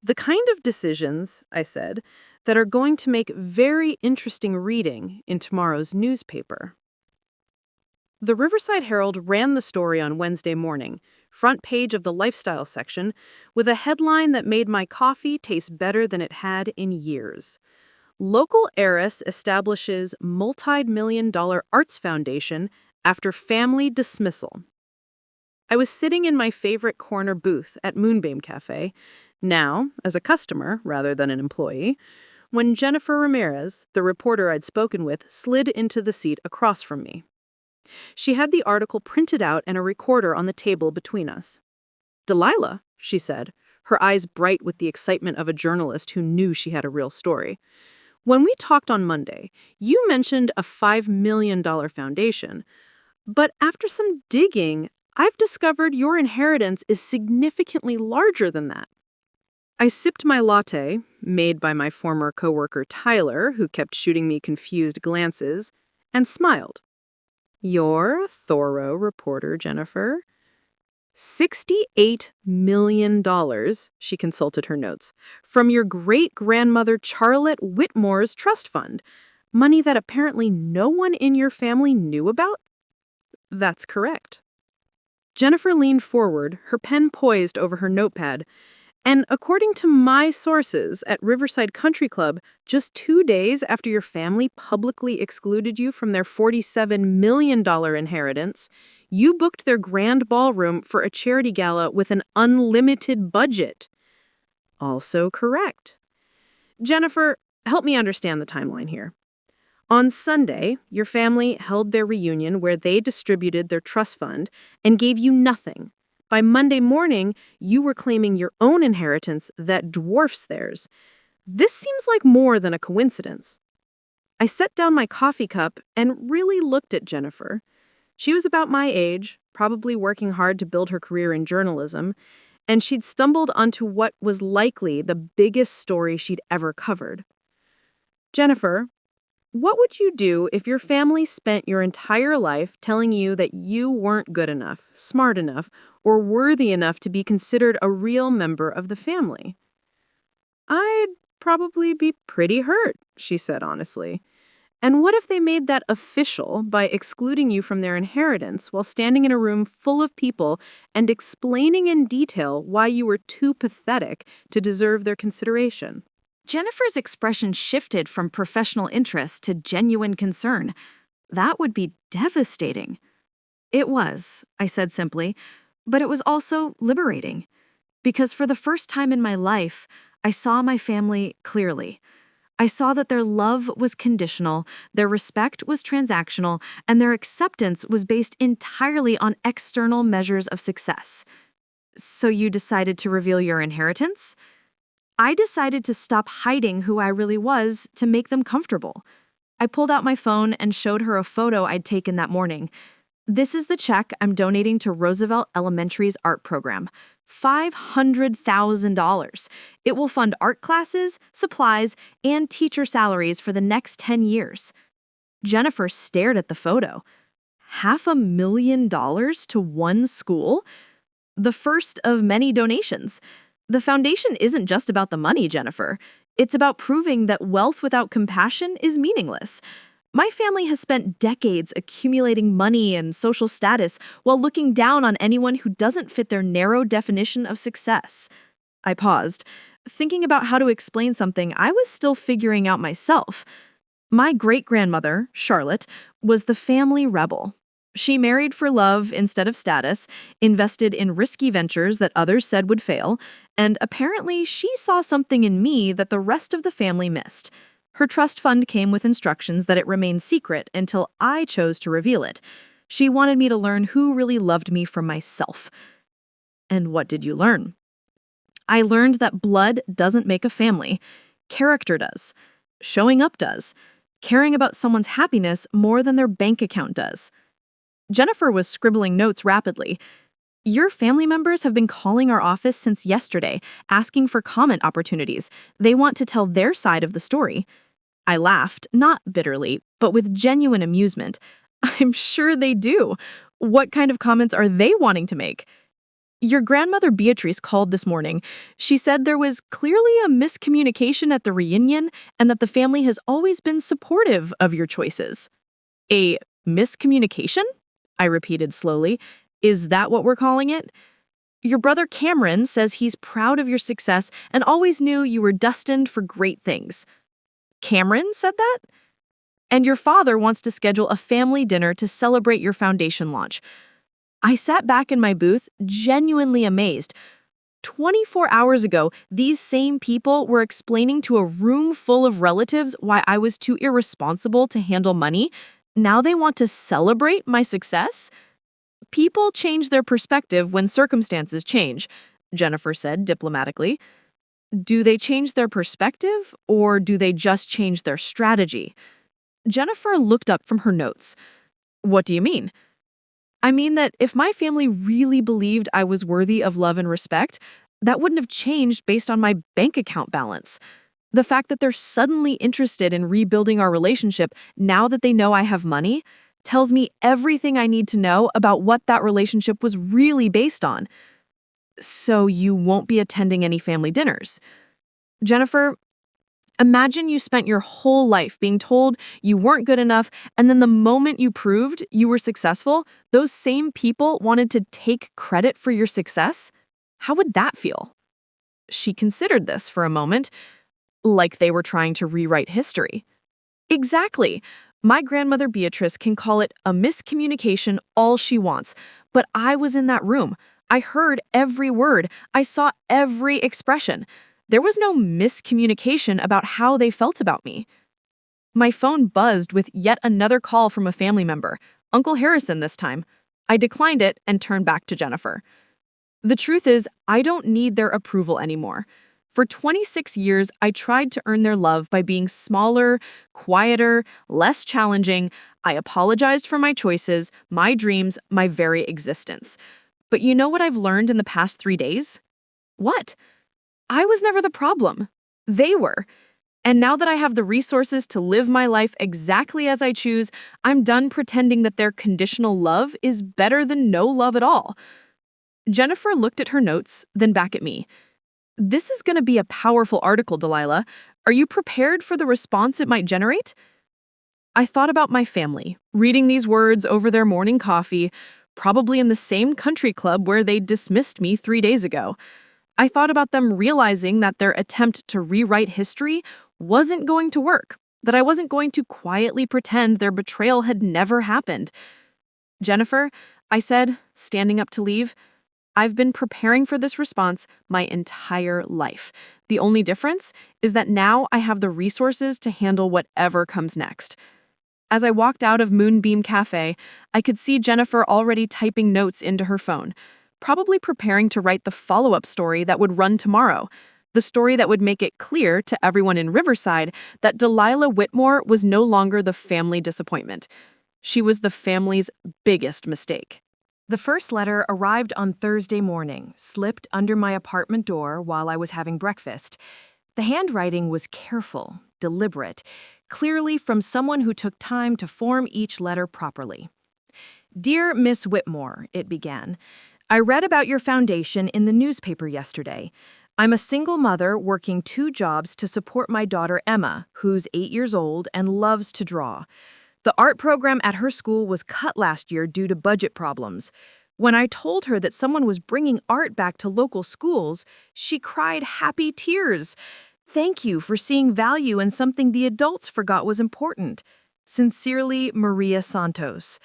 The kind of decisions, I said, that are going to make very interesting reading in tomorrow's newspaper. The Riverside Herald ran the story on Wednesday morning, front page of the lifestyle section, with a headline that made my coffee taste better than it had in years. Local heiress establishes multi-million-dollar arts foundation after family dismissal. I was sitting in my favorite corner booth at Moonbeam Cafe, now as a customer rather than an employee, when Jennifer Ramirez, the reporter I'd spoken with, slid into the seat across from me. She had the article printed out and a recorder on the table between us. "Delilah," she said, her eyes bright with the excitement of a journalist who knew she had a real story. "When we talked on Monday, you mentioned a $5 million foundation, but after some digging, I've discovered your inheritance is significantly larger than that." I sipped my latte, made by my former coworker Tyler, who kept shooting me confused glances, and smiled. "You're a thorough reporter, Jennifer." $68 million, she consulted her notes, from your great-grandmother Charlotte Whitmore's trust fund. Money that apparently no one in your family knew about? That's correct. Jennifer leaned forward, her pen poised over her notepad. And according to my sources at Riverside Country Club, just 2 days after your family publicly excluded you from their $47 million inheritance, you booked their grand ballroom for a charity gala with an unlimited budget. Also correct. Jennifer, help me understand the timeline here. On Sunday, your family held their reunion where they distributed their trust fund and gave you nothing. By Monday morning, you were claiming your own inheritance that dwarfs theirs. This seems like more than a coincidence. I set down my coffee cup and really looked at Jennifer. She was about my age, probably working hard to build her career in journalism, and she'd stumbled onto what was likely the biggest story she'd ever covered. "Jennifer, what would you do if your family spent your entire life telling you that you weren't good enough, smart enough, or worthy enough to be considered a real member of the family?" "I'd probably be pretty hurt," she said honestly. "And what if they made that official by excluding you from their inheritance while standing in a room full of people and explaining in detail why you were too pathetic to deserve their consideration?" Jennifer's expression shifted from professional interest to genuine concern. That would be devastating. "It was," I said simply, "but it was also liberating. Because for the first time in my life, I saw my family clearly. I saw that their love was conditional, their respect was transactional, and their acceptance was based entirely on external measures of success." "So you decided to reveal your inheritance?" "I decided to stop hiding who I really was to make them comfortable." I pulled out my phone and showed her a photo I'd taken that morning. "This is the check I'm donating to Roosevelt Elementary's art program. $500,000. It will fund art classes, supplies, and teacher salaries for the next 10 years. Jennifer stared at the photo. $500,000 to one school? The first of many donations. The foundation isn't just about the money, Jennifer. It's about proving that wealth without compassion is meaningless. My family has spent decades accumulating money and social status while looking down on anyone who doesn't fit their narrow definition of success." I paused, thinking about how to explain something I was still figuring out myself. My great-grandmother, Charlotte, was the family rebel. She married for love instead of status, invested in risky ventures that others said would fail, and apparently she saw something in me that the rest of the family missed. Her trust fund came with instructions that it remain secret until I chose to reveal it. She wanted me to learn who really loved me for myself. And what did you learn? I learned that blood doesn't make a family. Character does. Showing up does. Caring about someone's happiness more than their bank account does. Jennifer was scribbling notes rapidly. "Your family members have been calling our office since yesterday, asking for comment opportunities. They want to tell their side of the story." I laughed, not bitterly, but with genuine amusement. I'm sure they do. What kind of comments are they wanting to make? Your grandmother Beatrice called this morning. She said there was clearly a miscommunication at the reunion and that the family has always been supportive of your choices. A miscommunication? I repeated slowly. Is that what we're calling it? Your brother Cameron says he's proud of your success and always knew you were destined for great things. Cameron said that? And your father wants to schedule a family dinner to celebrate your foundation launch. I sat back in my booth, genuinely amazed. 24 hours ago, these same people were explaining to a room full of relatives why I was too irresponsible to handle money. Now they want to celebrate my success? People change their perspective when circumstances change, Jennifer said diplomatically. Do they change their perspective, or do they just change their strategy? Jennifer looked up from her notes. What do you mean? I mean that if my family really believed I was worthy of love and respect, that wouldn't have changed based on my bank account balance. The fact that they're suddenly interested in rebuilding our relationship now that they know I have money tells me everything I need to know about what that relationship was really based on. So you won't be attending any family dinners. Jennifer, imagine you spent your whole life being told you weren't good enough, and then the moment you proved you were successful, those same people wanted to take credit for your success? How would that feel? She considered this for a moment, like they were trying to rewrite history. Exactly. My grandmother Beatrice can call it a miscommunication all she wants, but I was in that room. I heard every word. I saw every expression. There was no miscommunication about how they felt about me. My phone buzzed with yet another call from a family member, Uncle Harrison this time. I declined it and turned back to Jennifer. The truth is, I don't need their approval anymore. For 26 years, I tried to earn their love by being smaller, quieter, less challenging. I apologized for my choices, my dreams, my very existence. But you know what I've learned in the past 3 days? What? I was never the problem. They were. And now that I have the resources to live my life exactly as I choose, I'm done pretending that their conditional love is better than no love at all. Jennifer looked at her notes, then back at me. This is going to be a powerful article, Delilah. Are you prepared for the response it might generate? I thought about my family, reading these words over their morning coffee, probably in the same country club where they dismissed me 3 days ago. I thought about them realizing that their attempt to rewrite history wasn't going to work, that I wasn't going to quietly pretend their betrayal had never happened. Jennifer, I said, standing up to leave, I've been preparing for this response my entire life. The only difference is that now I have the resources to handle whatever comes next. As I walked out of Moonbeam Cafe, I could see Jennifer already typing notes into her phone, probably preparing to write the follow-up story that would run tomorrow, the story that would make it clear to everyone in Riverside that Delilah Whitmore was no longer the family disappointment. She was the family's biggest mistake. The first letter arrived on Thursday morning, slipped under my apartment door while I was having breakfast. The handwriting was careful, deliberate, clearly from someone who took time to form each letter properly. Dear Miss Whitmore, it began, I read about your foundation in the newspaper yesterday. I'm a single mother working 2 jobs to support my daughter Emma, who's 8 years old and loves to draw. The art program at her school was cut last year due to budget problems. When I told her that someone was bringing art back to local schools, she cried happy tears. Thank you for seeing value in something the adults forgot was important. Sincerely, Maria Santos.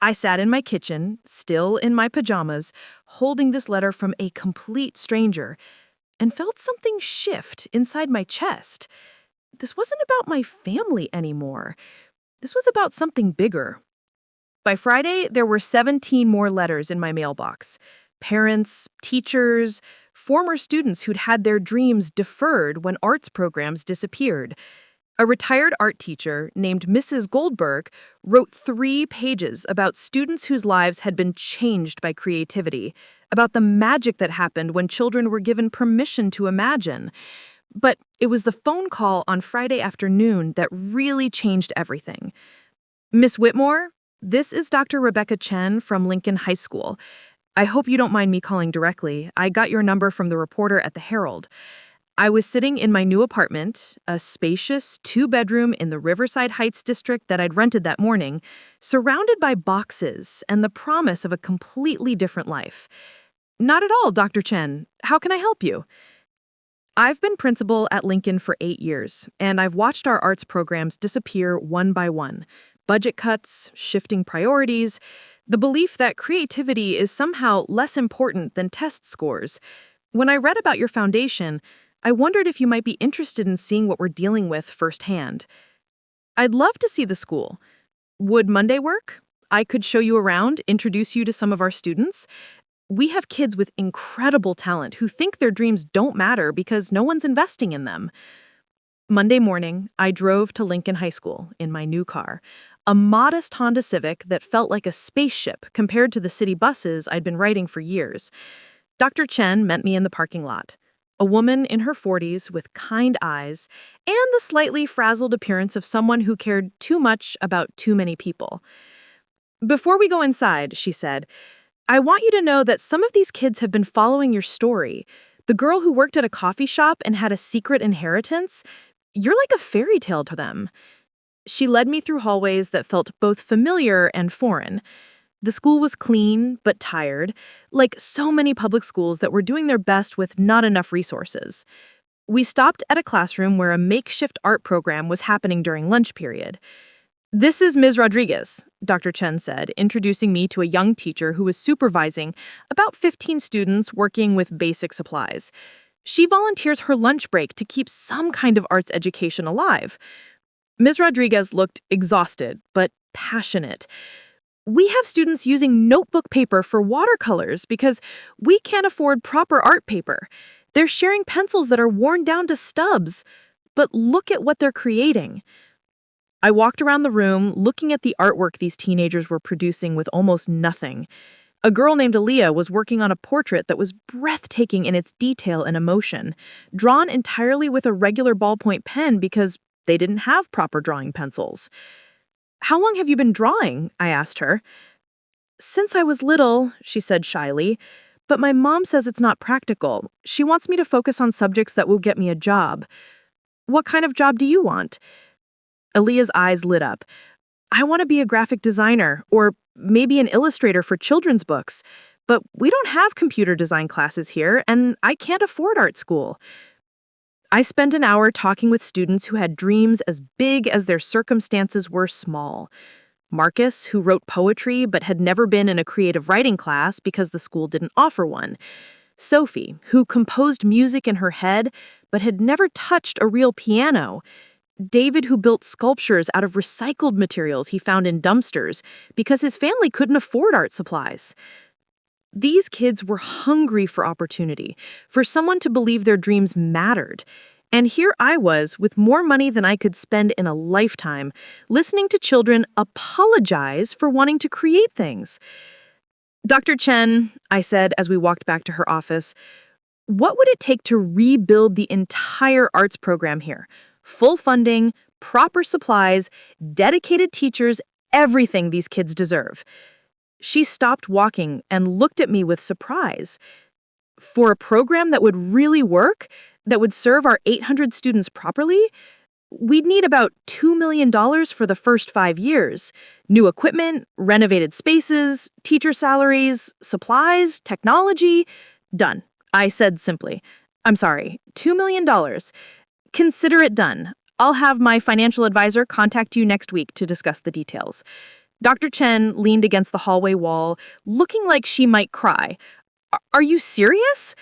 I sat in my kitchen, still in my pajamas, holding this letter from a complete stranger, and felt something shift inside my chest. This wasn't about my family anymore. This was about something bigger. By Friday, there were 17 more letters in my mailbox. Parents, teachers, former students who'd had their dreams deferred when arts programs disappeared. A retired art teacher named Mrs. Goldberg wrote 3 pages about students whose lives had been changed by creativity, about the magic that happened when children were given permission to imagine. But it was the phone call on Friday afternoon that really changed everything. Miss Whitmore, this is Dr. Rebecca Chen from Lincoln High School. I hope you don't mind me calling directly. I got your number from the reporter at the Herald. I was sitting in my new apartment, a spacious 2-bedroom in the Riverside Heights district that I'd rented that morning, surrounded by boxes and the promise of a completely different life. Not at all, Dr. Chen. How can I help you? I've been principal at Lincoln for 8 years, and I've watched our arts programs disappear one by one. Budget cuts, shifting priorities, the belief that creativity is somehow less important than test scores. When I read about your foundation, I wondered if you might be interested in seeing what we're dealing with firsthand. I'd love to see the school. Would Monday work? I could show you around, introduce you to some of our students. We have kids with incredible talent who think their dreams don't matter because no one's investing in them. Monday morning, I drove to Lincoln High School in my new car, a modest Honda Civic that felt like a spaceship compared to the city buses I'd been riding for years. Dr. Chen met me in the parking lot. A woman in her 40s with kind eyes and the slightly frazzled appearance of someone who cared too much about too many people. Before we go inside, she said, I want you to know that some of these kids have been following your story. The girl who worked at a coffee shop and had a secret inheritance, you're like a fairy tale to them. She led me through hallways that felt both familiar and foreign. The school was clean, but tired, like so many public schools that were doing their best with not enough resources. We stopped at a classroom where a makeshift art program was happening during lunch period. This is Ms. Rodriguez, Dr. Chen said, introducing me to a young teacher who was supervising about 15 students working with basic supplies. She volunteers her lunch break to keep some kind of arts education alive. Ms. Rodriguez looked exhausted, but passionate. We have students using notebook paper for watercolors because we can't afford proper art paper. They're sharing pencils that are worn down to stubs. But look at what they're creating. I walked around the room, looking at the artwork these teenagers were producing with almost nothing. A girl named Delilah was working on a portrait that was breathtaking in its detail and emotion, drawn entirely with a regular ballpoint pen because they didn't have proper drawing pencils. How long have you been drawing? I asked her. Since I was little, she said shyly, but my mom says it's not practical. She wants me to focus on subjects that will get me a job. What kind of job do you want? Aaliyah's eyes lit up. I want to be a graphic designer or maybe an illustrator for children's books, but we don't have computer design classes here and I can't afford art school. I spent an hour talking with students who had dreams as big as their circumstances were small. Marcus, who wrote poetry but had never been in a creative writing class because the school didn't offer one. Sophie, who composed music in her head but had never touched a real piano. David, who built sculptures out of recycled materials he found in dumpsters because his family couldn't afford art supplies. These kids were hungry for opportunity, for someone to believe their dreams mattered. And here I was, with more money than I could spend in a lifetime, listening to children apologize for wanting to create things. Dr. Chen, I said as we walked back to her office, what would it take to rebuild the entire arts program here? Full funding, proper supplies, dedicated teachers, everything these kids deserve. She stopped walking and looked at me with surprise. For a program that would really work, that would serve our 800 students properly, we'd need about $2 million for the first 5 years. New equipment, renovated spaces, teacher salaries, supplies, technology. Done. I said simply. I'm sorry, $2 million. Consider it done. I'll have my financial advisor contact you next week to discuss the details. Dr. Chen leaned against the hallway wall, looking like she might cry. Are you serious?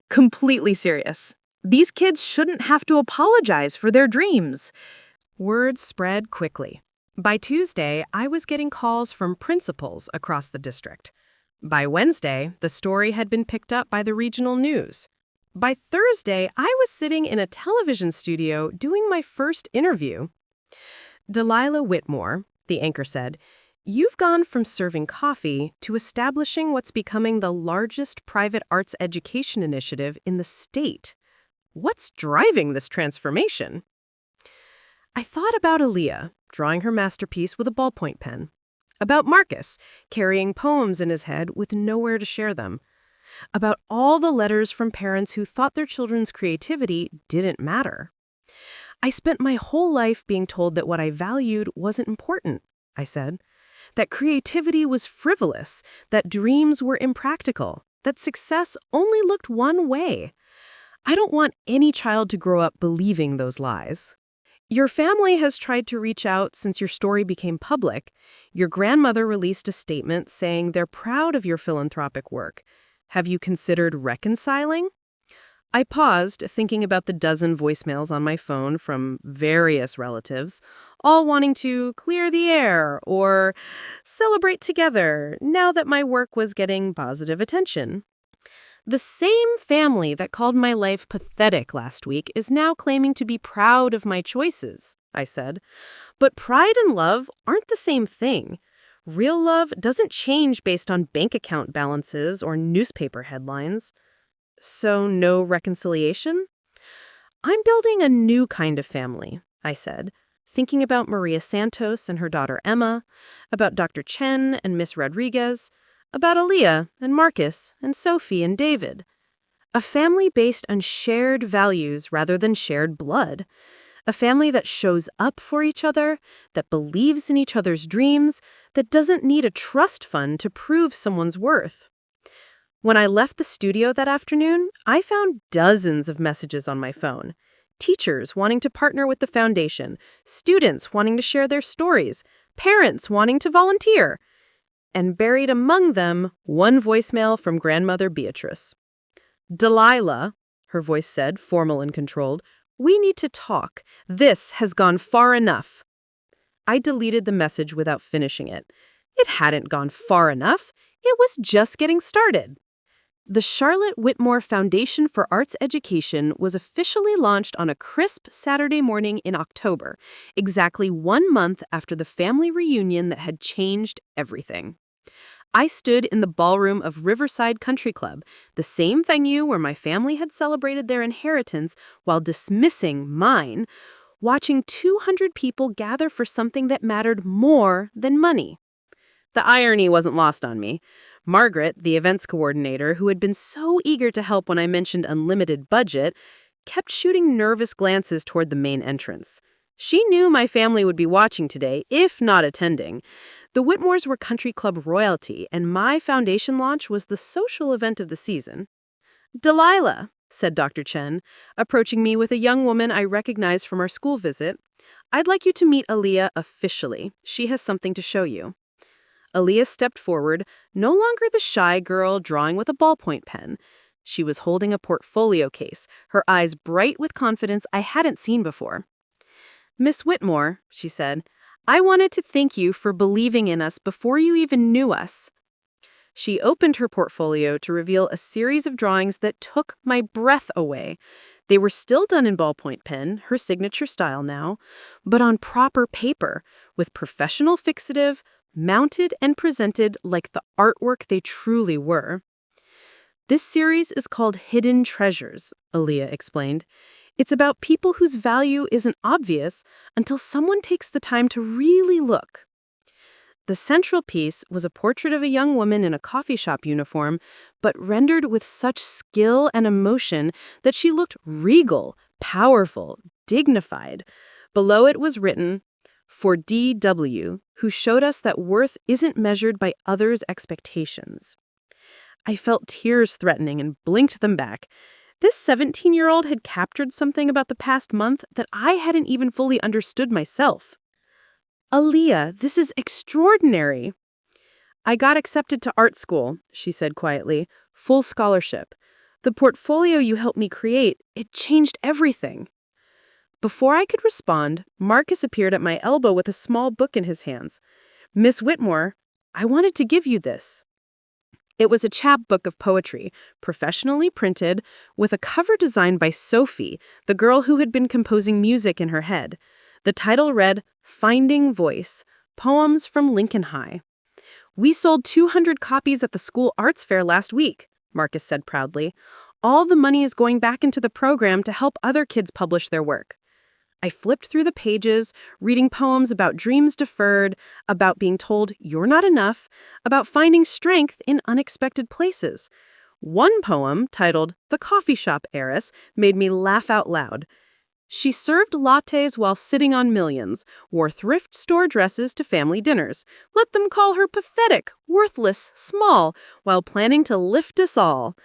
Completely serious. These kids shouldn't have to apologize for their dreams. Word spread quickly. By Tuesday, I was getting calls from principals across the district. By Wednesday, the story had been picked up by the regional news. By Thursday, I was sitting in a television studio doing my first interview. Delilah Whitmore, the anchor said, you've gone from serving coffee to establishing what's becoming the largest private arts education initiative in the state. What's driving this transformation? I thought about Aaliyah, drawing her masterpiece with a ballpoint pen. About Marcus, carrying poems in his head with nowhere to share them. About all the letters from parents who thought their children's creativity didn't matter. I spent my whole life being told that what I valued wasn't important, I said. That creativity was frivolous, that dreams were impractical, that success only looked one way. I don't want any child to grow up believing those lies. Your family has tried to reach out since your story became public. Your grandmother released a statement saying they're proud of your philanthropic work. Have you considered reconciling? I paused, thinking about the dozen voicemails on my phone from various relatives, all wanting to clear the air or celebrate together now that my work was getting positive attention. The same family that called my life pathetic last week is now claiming to be proud of my choices, I said. But pride and love aren't the same thing. Real love doesn't change based on bank account balances or newspaper headlines. So no reconciliation? I'm building a new kind of family, I said, thinking about Maria Santos and her daughter Emma, about Dr. Chen and Miss Rodriguez, about Aaliyah and Marcus and Sophie and David. A family based on shared values rather than shared blood. A family that shows up for each other, that believes in each other's dreams, that doesn't need a trust fund to prove someone's worth. When I left the studio that afternoon, I found dozens of messages on my phone. Teachers wanting to partner with the foundation, students wanting to share their stories, parents wanting to volunteer. And buried among them, one voicemail from grandmother Beatrice. Delilah, her voice said, formal and controlled, we need to talk. This has gone far enough. I deleted the message without finishing it. It hadn't gone far enough. It was just getting started. The Charlotte Whitmore Foundation for Arts Education was officially launched on a crisp Saturday morning in October, exactly 1 month after the family reunion that had changed everything. I stood in the ballroom of Riverside Country Club, the same venue where my family had celebrated their inheritance while dismissing mine, watching 200 people gather for something that mattered more than money. The irony wasn't lost on me. Margaret, the events coordinator, who had been so eager to help when I mentioned unlimited budget, kept shooting nervous glances toward the main entrance. She knew my family would be watching today, if not attending. The Whitmores were country club royalty, and my foundation launch was the social event of the season. Delilah, said Dr. Chen, approaching me with a young woman I recognized from our school visit, I'd like you to meet Aaliyah officially. She has something to show you. Aaliyah stepped forward, no longer the shy girl drawing with a ballpoint pen. She was holding a portfolio case, her eyes bright with confidence I hadn't seen before. Miss Whitmore, she said, I wanted to thank you for believing in us before you even knew us. She opened her portfolio to reveal a series of drawings that took my breath away. They were still done in ballpoint pen, her signature style now, but on proper paper, with professional fixative, mounted and presented like the artwork they truly were. This series is called Hidden Treasures, Aaliyah explained. It's about people whose value isn't obvious until someone takes the time to really look. The central piece was a portrait of a young woman in a coffee shop uniform, but rendered with such skill and emotion that she looked regal, powerful, dignified. Below it was written, for D.W., who showed us that worth isn't measured by others' expectations. I felt tears threatening and blinked them back. This 17-year-old had captured something about the past month that I hadn't even fully understood myself. Aaliyah, this is extraordinary. I got accepted to art school, she said quietly, full scholarship. The portfolio you helped me create, it changed everything. Before I could respond, Marcus appeared at my elbow with a small book in his hands. Miss Whitmore, I wanted to give you this. It was a chapbook of poetry, professionally printed, with a cover designed by Sophie, the girl who had been composing music in her head. The title read, Finding Voice, Poems from Lincoln High. We sold 200 copies at the school arts fair last week, Marcus said proudly. All the money is going back into the program to help other kids publish their work. I flipped through the pages, reading poems about dreams deferred, about being told you're not enough, about finding strength in unexpected places. One poem, titled The Coffee Shop Heiress, made me laugh out loud. She served lattes while sitting on millions, wore thrift store dresses to family dinners. Let them call her pathetic, worthless, small, while planning to lift us all.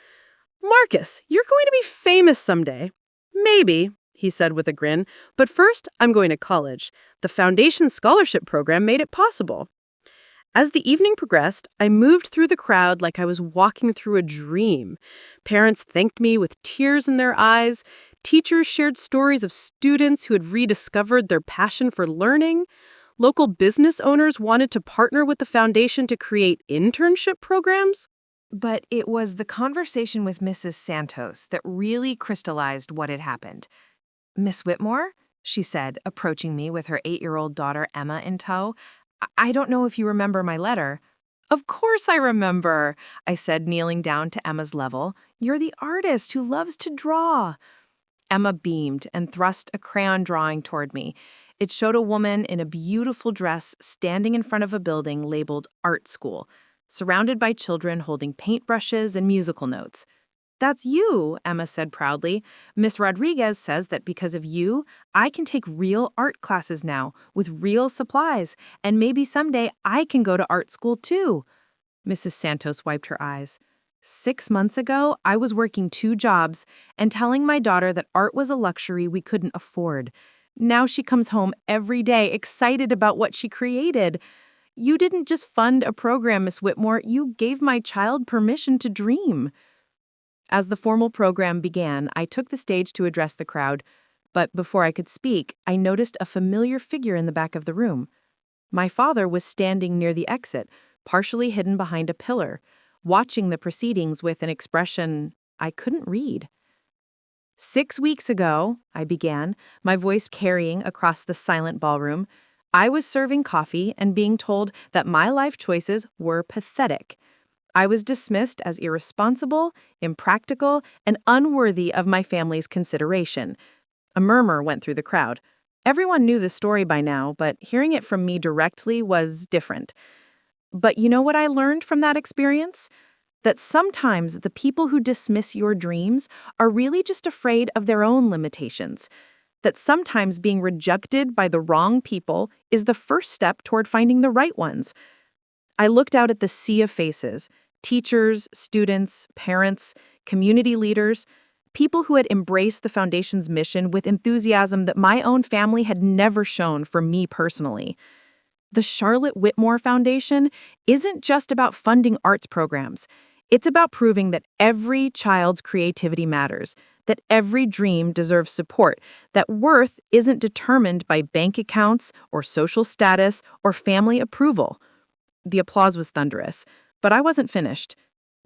Marcus, you're going to be famous someday. Maybe, he said with a grin, but first I'm going to college. The Foundation Scholarship Program made it possible. As the evening progressed, I moved through the crowd like I was walking through a dream. Parents thanked me with tears in their eyes. Teachers shared stories of students who had rediscovered their passion for learning. Local business owners wanted to partner with the foundation to create internship programs. But it was the conversation with Mrs. Santos that really crystallized what had happened. "Miss Whitmore," she said, approaching me with her 8-year-old daughter Emma in tow, "I don't know if you remember my letter." "Of course I remember," I said, kneeling down to Emma's level. "You're the artist who loves to draw." Emma beamed and thrust a crayon drawing toward me. It showed a woman in a beautiful dress standing in front of a building labeled Art School, surrounded by children holding paintbrushes and musical notes. "That's you," Emma said proudly. "Miss Rodriguez says that because of you, I can take real art classes now, with real supplies, and maybe someday I can go to art school too." Mrs. Santos wiped her eyes. 6 months ago, I was working 2 jobs and telling my daughter that art was a luxury we couldn't afford. Now she comes home every day excited about what she created. "You didn't just fund a program, Miss Whitmore, you gave my child permission to dream." As the formal program began, I took the stage to address the crowd, but before I could speak, I noticed a familiar figure in the back of the room. My father was standing near the exit, partially hidden behind a pillar, watching the proceedings with an expression I couldn't read. "6 weeks ago," I began, my voice carrying across the silent ballroom, "I was serving coffee and being told that my life choices were pathetic. I was dismissed as irresponsible, impractical, and unworthy of my family's consideration." A murmur went through the crowd. Everyone knew the story by now, but hearing it from me directly was different. But you know what I learned from that experience? That sometimes the people who dismiss your dreams are really just afraid of their own limitations. That sometimes being rejected by the wrong people is the first step toward finding the right ones. I looked out at the sea of faces. Teachers, students, parents, community leaders, people who had embraced the Foundation's mission with enthusiasm that my own family had never shown for me personally. The Charlotte Whitmore Foundation isn't just about funding arts programs. It's about proving that every child's creativity matters, that every dream deserves support, that worth isn't determined by bank accounts or social status or family approval. The applause was thunderous. But I wasn't finished.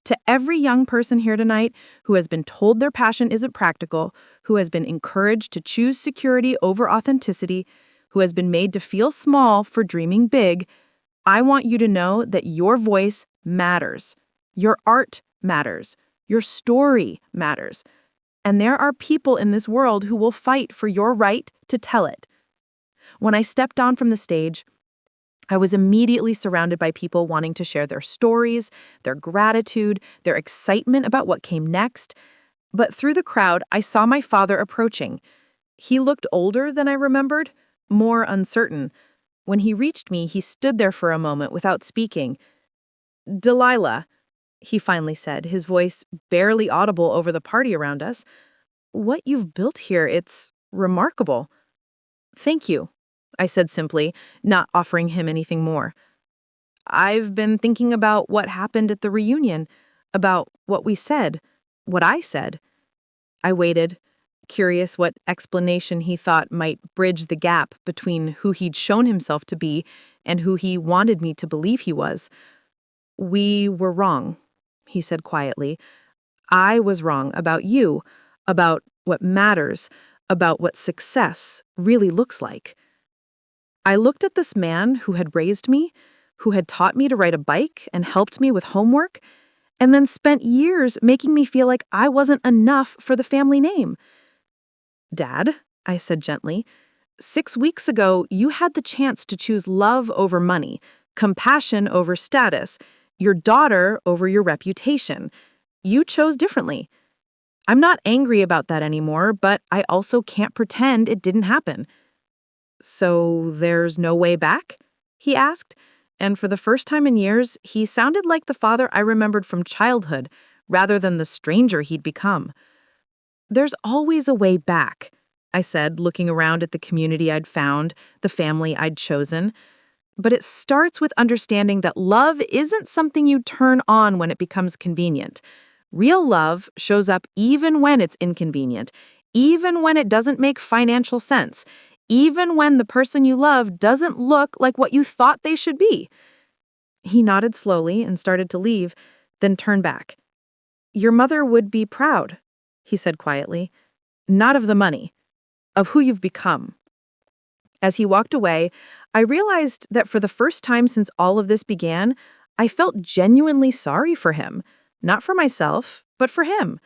To every young person here tonight who has been told their passion isn't practical, who has been encouraged to choose security over authenticity, who has been made to feel small for dreaming big, I want you to know that your voice matters. Your art matters. Your story matters. And there are people in this world who will fight for your right to tell it. When I stepped on from the stage, I was immediately surrounded by people wanting to share their stories, their gratitude, their excitement about what came next. But through the crowd, I saw my father approaching. He looked older than I remembered, more uncertain. When he reached me, he stood there for a moment without speaking. "Delilah," he finally said, his voice barely audible over the party around us, "what you've built here, it's remarkable." "Thank you," I said simply, not offering him anything more. "I've been thinking about what happened at the reunion, about what we said, what I said." I waited, curious what explanation he thought might bridge the gap between who he'd shown himself to be and who he wanted me to believe he was. "We were wrong," he said quietly. "I was wrong about you, about what matters, about what success really looks like." I looked at this man who had raised me, who had taught me to ride a bike and helped me with homework, and then spent years making me feel like I wasn't enough for the family name. Dad, I said gently, 6 weeks ago, you had the chance to choose love over money, compassion over status, your daughter over your reputation. You chose differently. I'm not angry about that anymore, but I also can't pretend it didn't happen. So there's no way back? He asked, and for the first time in years, he sounded like the father I remembered from childhood, rather than the stranger he'd become. There's always a way back, I said, looking around at the community I'd found, the family I'd chosen. But it starts with understanding that love isn't something you turn on when it becomes convenient. Real love shows up even when it's inconvenient, even when it doesn't make financial sense, even when the person you love doesn't look like what you thought they should be. He nodded slowly and started to leave, then turned back. Your mother would be proud, he said quietly, not of the money, of who you've become. As he walked away, I realized that for the first time since all of this began, I felt genuinely sorry for him. Not for myself, but for him.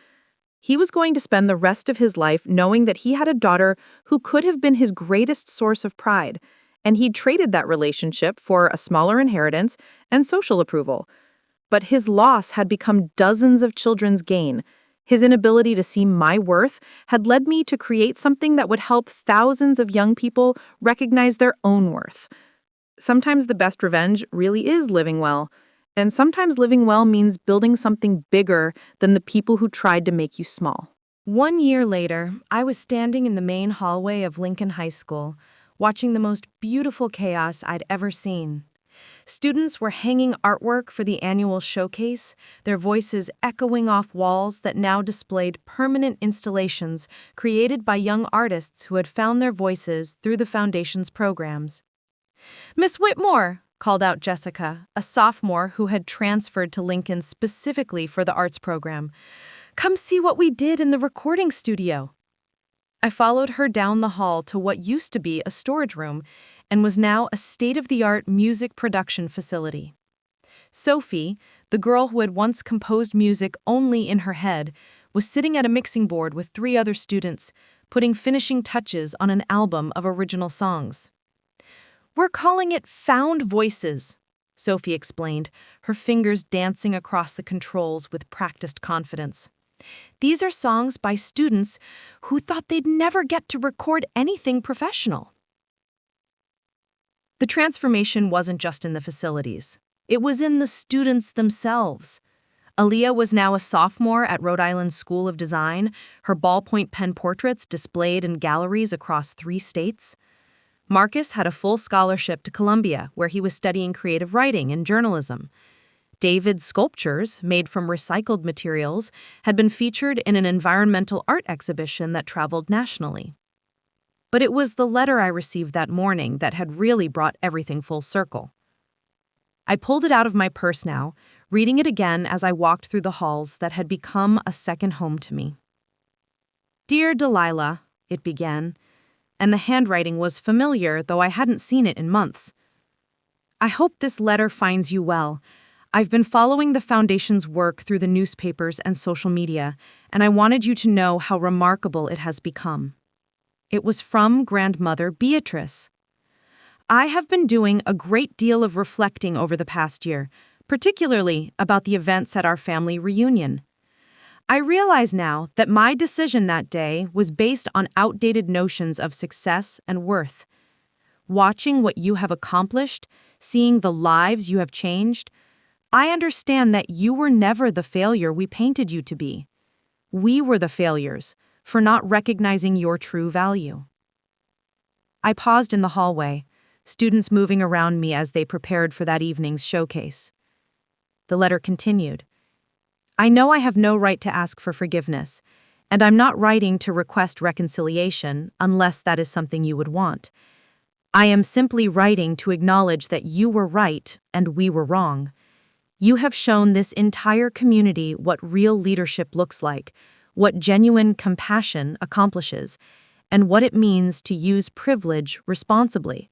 He was going to spend the rest of his life knowing that he had a daughter who could have been his greatest source of pride, and he'd traded that relationship for a smaller inheritance and social approval. But his loss had become dozens of children's gain. His inability to see my worth had led me to create something that would help thousands of young people recognize their own worth. Sometimes the best revenge really is living well, and sometimes living well means building something bigger than the people who tried to make you small. 1 year later, I was standing in the main hallway of Lincoln High School, watching the most beautiful chaos I'd ever seen. Students were hanging artwork for the annual showcase, their voices echoing off walls that now displayed permanent installations created by young artists who had found their voices through the Foundation's programs. "Miss Whitmore," called out Jessica, a sophomore who had transferred to Lincoln specifically for the arts program. "Come see what we did in the recording studio." I followed her down the hall to what used to be a storage room and was now a state-of-the-art music production facility. Sophie, the girl who had once composed music only in her head, was sitting at a mixing board with 3 other students, putting finishing touches on an album of original songs. "We're calling it Found Voices," Sophie explained, her fingers dancing across the controls with practiced confidence. "These are songs by students who thought they'd never get to record anything professional." The transformation wasn't just in the facilities. It was in the students themselves. Aaliyah was now a sophomore at Rhode Island School of Design, her ballpoint pen portraits displayed in galleries across 3 states. Marcus had a full scholarship to Columbia, where he was studying creative writing and journalism. David's sculptures, made from recycled materials, had been featured in an environmental art exhibition that traveled nationally. But it was the letter I received that morning that had really brought everything full circle. I pulled it out of my purse now, reading it again as I walked through the halls that had become a second home to me. "Dear Delilah," it began, and the handwriting was familiar, though I hadn't seen it in months. "I hope this letter finds you well. I've been following the Foundation's work through the newspapers and social media, and I wanted you to know how remarkable it has become." It was from grandmother Beatrice. "I have been doing a great deal of reflecting over the past year, particularly about the events at our family reunion. I realize now that my decision that day was based on outdated notions of success and worth. Watching what you have accomplished, seeing the lives you have changed, I understand that you were never the failure we painted you to be. We were the failures for not recognizing your true value." I paused in the hallway, students moving around me as they prepared for that evening's showcase. The letter continued. "I know I have no right to ask for forgiveness, and I'm not writing to request reconciliation unless that is something you would want. I am simply writing to acknowledge that you were right and we were wrong. You have shown this entire community what real leadership looks like, what genuine compassion accomplishes, and what it means to use privilege responsibly.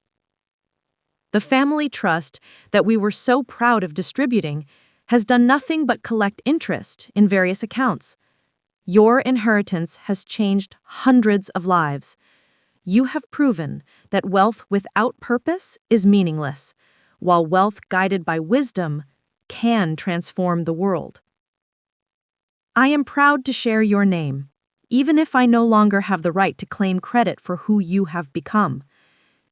The family trust that we were so proud of distributing has done nothing but collect interest in various accounts. Your inheritance has changed hundreds of lives. You have proven that wealth without purpose is meaningless, while wealth guided by wisdom can transform the world. I am proud to share your name, even if I no longer have the right to claim credit for who you have become.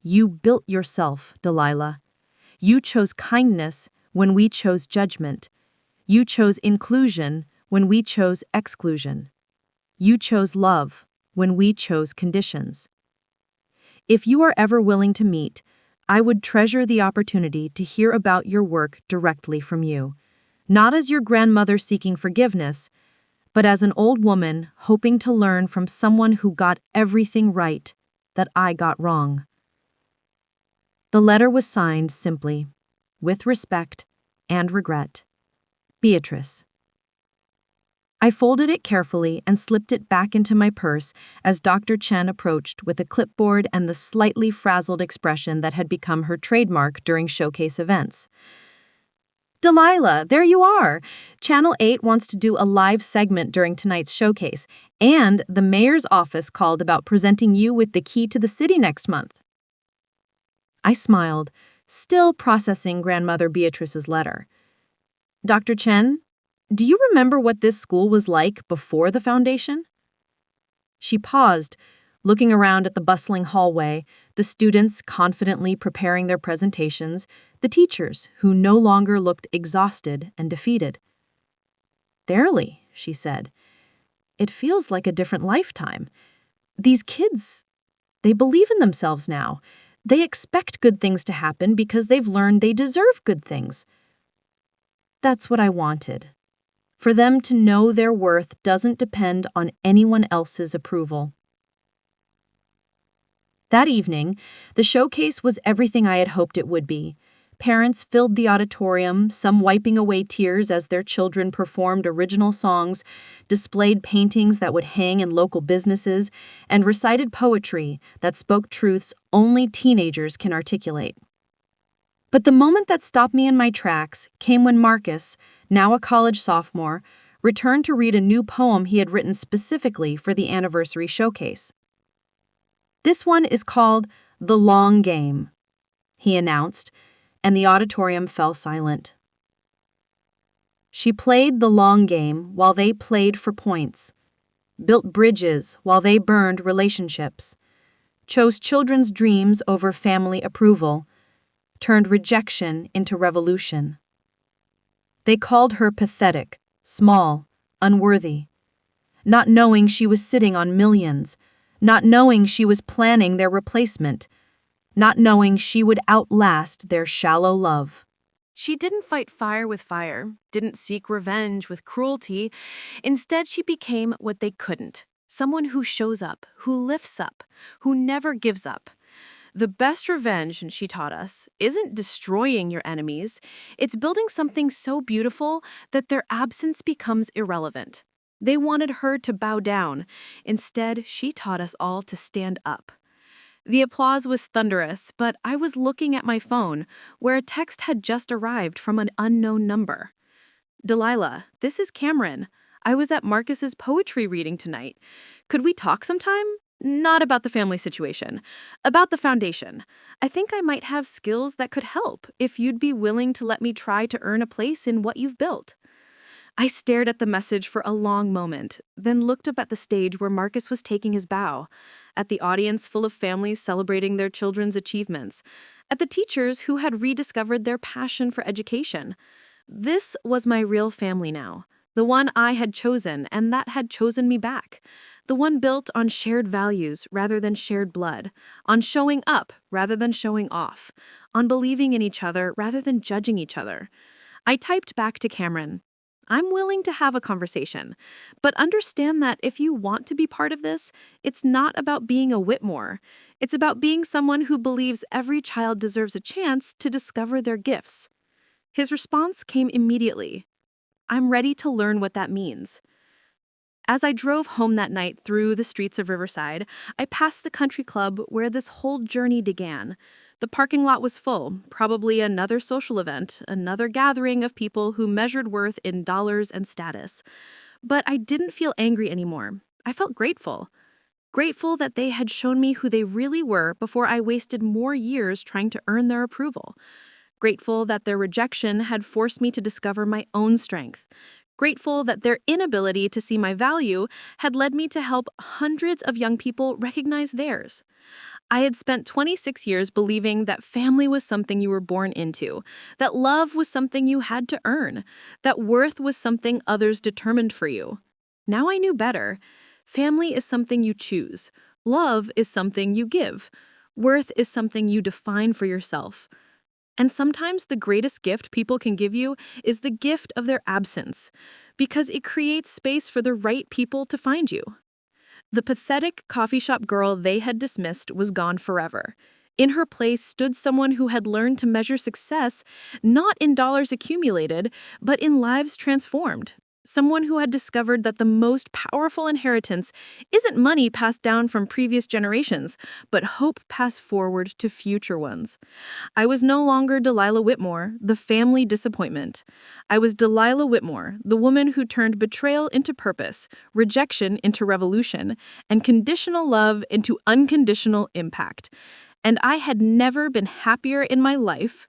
You built yourself, Delilah. You chose kindness when we chose judgment. You chose inclusion when we chose exclusion. You chose love when we chose conditions. If you are ever willing to meet, I would treasure the opportunity to hear about your work directly from you, not as your grandmother seeking forgiveness, but as an old woman hoping to learn from someone who got everything right that I got wrong. The letter was signed simply, with respect and regret, Beatrice. I folded it carefully and slipped it back into my purse as Dr. Chen approached with a clipboard and the slightly frazzled expression that had become her trademark during showcase events. Delilah, there you are! Channel 8 wants to do a live segment during tonight's showcase, and the mayor's office called about presenting you with the key to the city next month. I smiled, still processing Grandmother Beatrice's letter. Dr. Chen, do you remember what this school was like before the foundation? She paused, looking around at the bustling hallway, the students confidently preparing their presentations, the teachers who no longer looked exhausted and defeated. Barely, she said. It feels like a different lifetime. These kids, they believe in themselves now. They expect good things to happen because they've learned they deserve good things. That's what I wanted. For them to know their worth doesn't depend on anyone else's approval. That evening, the showcase was everything I had hoped it would be. Parents filled the auditorium, some wiping away tears as their children performed original songs, displayed paintings that would hang in local businesses, and recited poetry that spoke truths only teenagers can articulate. But the moment that stopped me in my tracks came when Marcus, now a college sophomore, returned to read a new poem he had written specifically for the anniversary showcase. This one is called The Long Game, he announced, and the auditorium fell silent. She played the long game while they played for points, built bridges while they burned relationships, chose children's dreams over family approval, turned rejection into revolution. They called her pathetic, small, unworthy, not knowing she was sitting on millions, not knowing she was planning their replacement, not knowing she would outlast their shallow love. She didn't fight fire with fire, didn't seek revenge with cruelty. Instead, she became what they couldn't, someone who shows up, who lifts up, who never gives up. The best revenge, she taught us, isn't destroying your enemies. It's building something so beautiful that their absence becomes irrelevant. They wanted her to bow down. Instead, she taught us all to stand up. The applause was thunderous, but I was looking at my phone, where a text had just arrived from an unknown number. Delilah, this is Cameron. I was at Marcus's poetry reading tonight. Could we talk sometime? Not about the family situation, about the foundation. I think I might have skills that could help if you'd be willing to let me try to earn a place in what you've built. I stared at the message for a long moment, then looked up at the stage where Marcus was taking his bow, at the audience full of families celebrating their children's achievements, at the teachers who had rediscovered their passion for education. This was my real family now, the one I had chosen and that had chosen me back. The one built on shared values rather than shared blood, on showing up rather than showing off, on believing in each other rather than judging each other. I typed back to Cameron, I'm willing to have a conversation, but understand that if you want to be part of this, it's not about being a Whitmore. It's about being someone who believes every child deserves a chance to discover their gifts. His response came immediately. I'm ready to learn what that means. As I drove home that night through the streets of Riverside, I passed the country club where this whole journey began. The parking lot was full, probably another social event, another gathering of people who measured worth in dollars and status. But I didn't feel angry anymore. I felt grateful. Grateful that they had shown me who they really were before I wasted more years trying to earn their approval. Grateful that their rejection had forced me to discover my own strength. Grateful that their inability to see my value had led me to help hundreds of young people recognize theirs. I had spent 26 years believing that family was something you were born into, that love was something you had to earn, that worth was something others determined for you. Now I knew better. Family is something you choose. Love is something you give. Worth is something you define for yourself. And sometimes the greatest gift people can give you is the gift of their absence, because it creates space for the right people to find you. The pathetic coffee shop girl they had dismissed was gone forever. In her place stood someone who had learned to measure success not in dollars accumulated, but in lives transformed. Someone who had discovered that the most powerful inheritance isn't money passed down from previous generations, but hope passed forward to future ones. I was no longer Delilah Whitmore, the family disappointment. I was Delilah Whitmore, the woman who turned betrayal into purpose, rejection into revolution, and conditional love into unconditional impact. And I had never been happier in my life,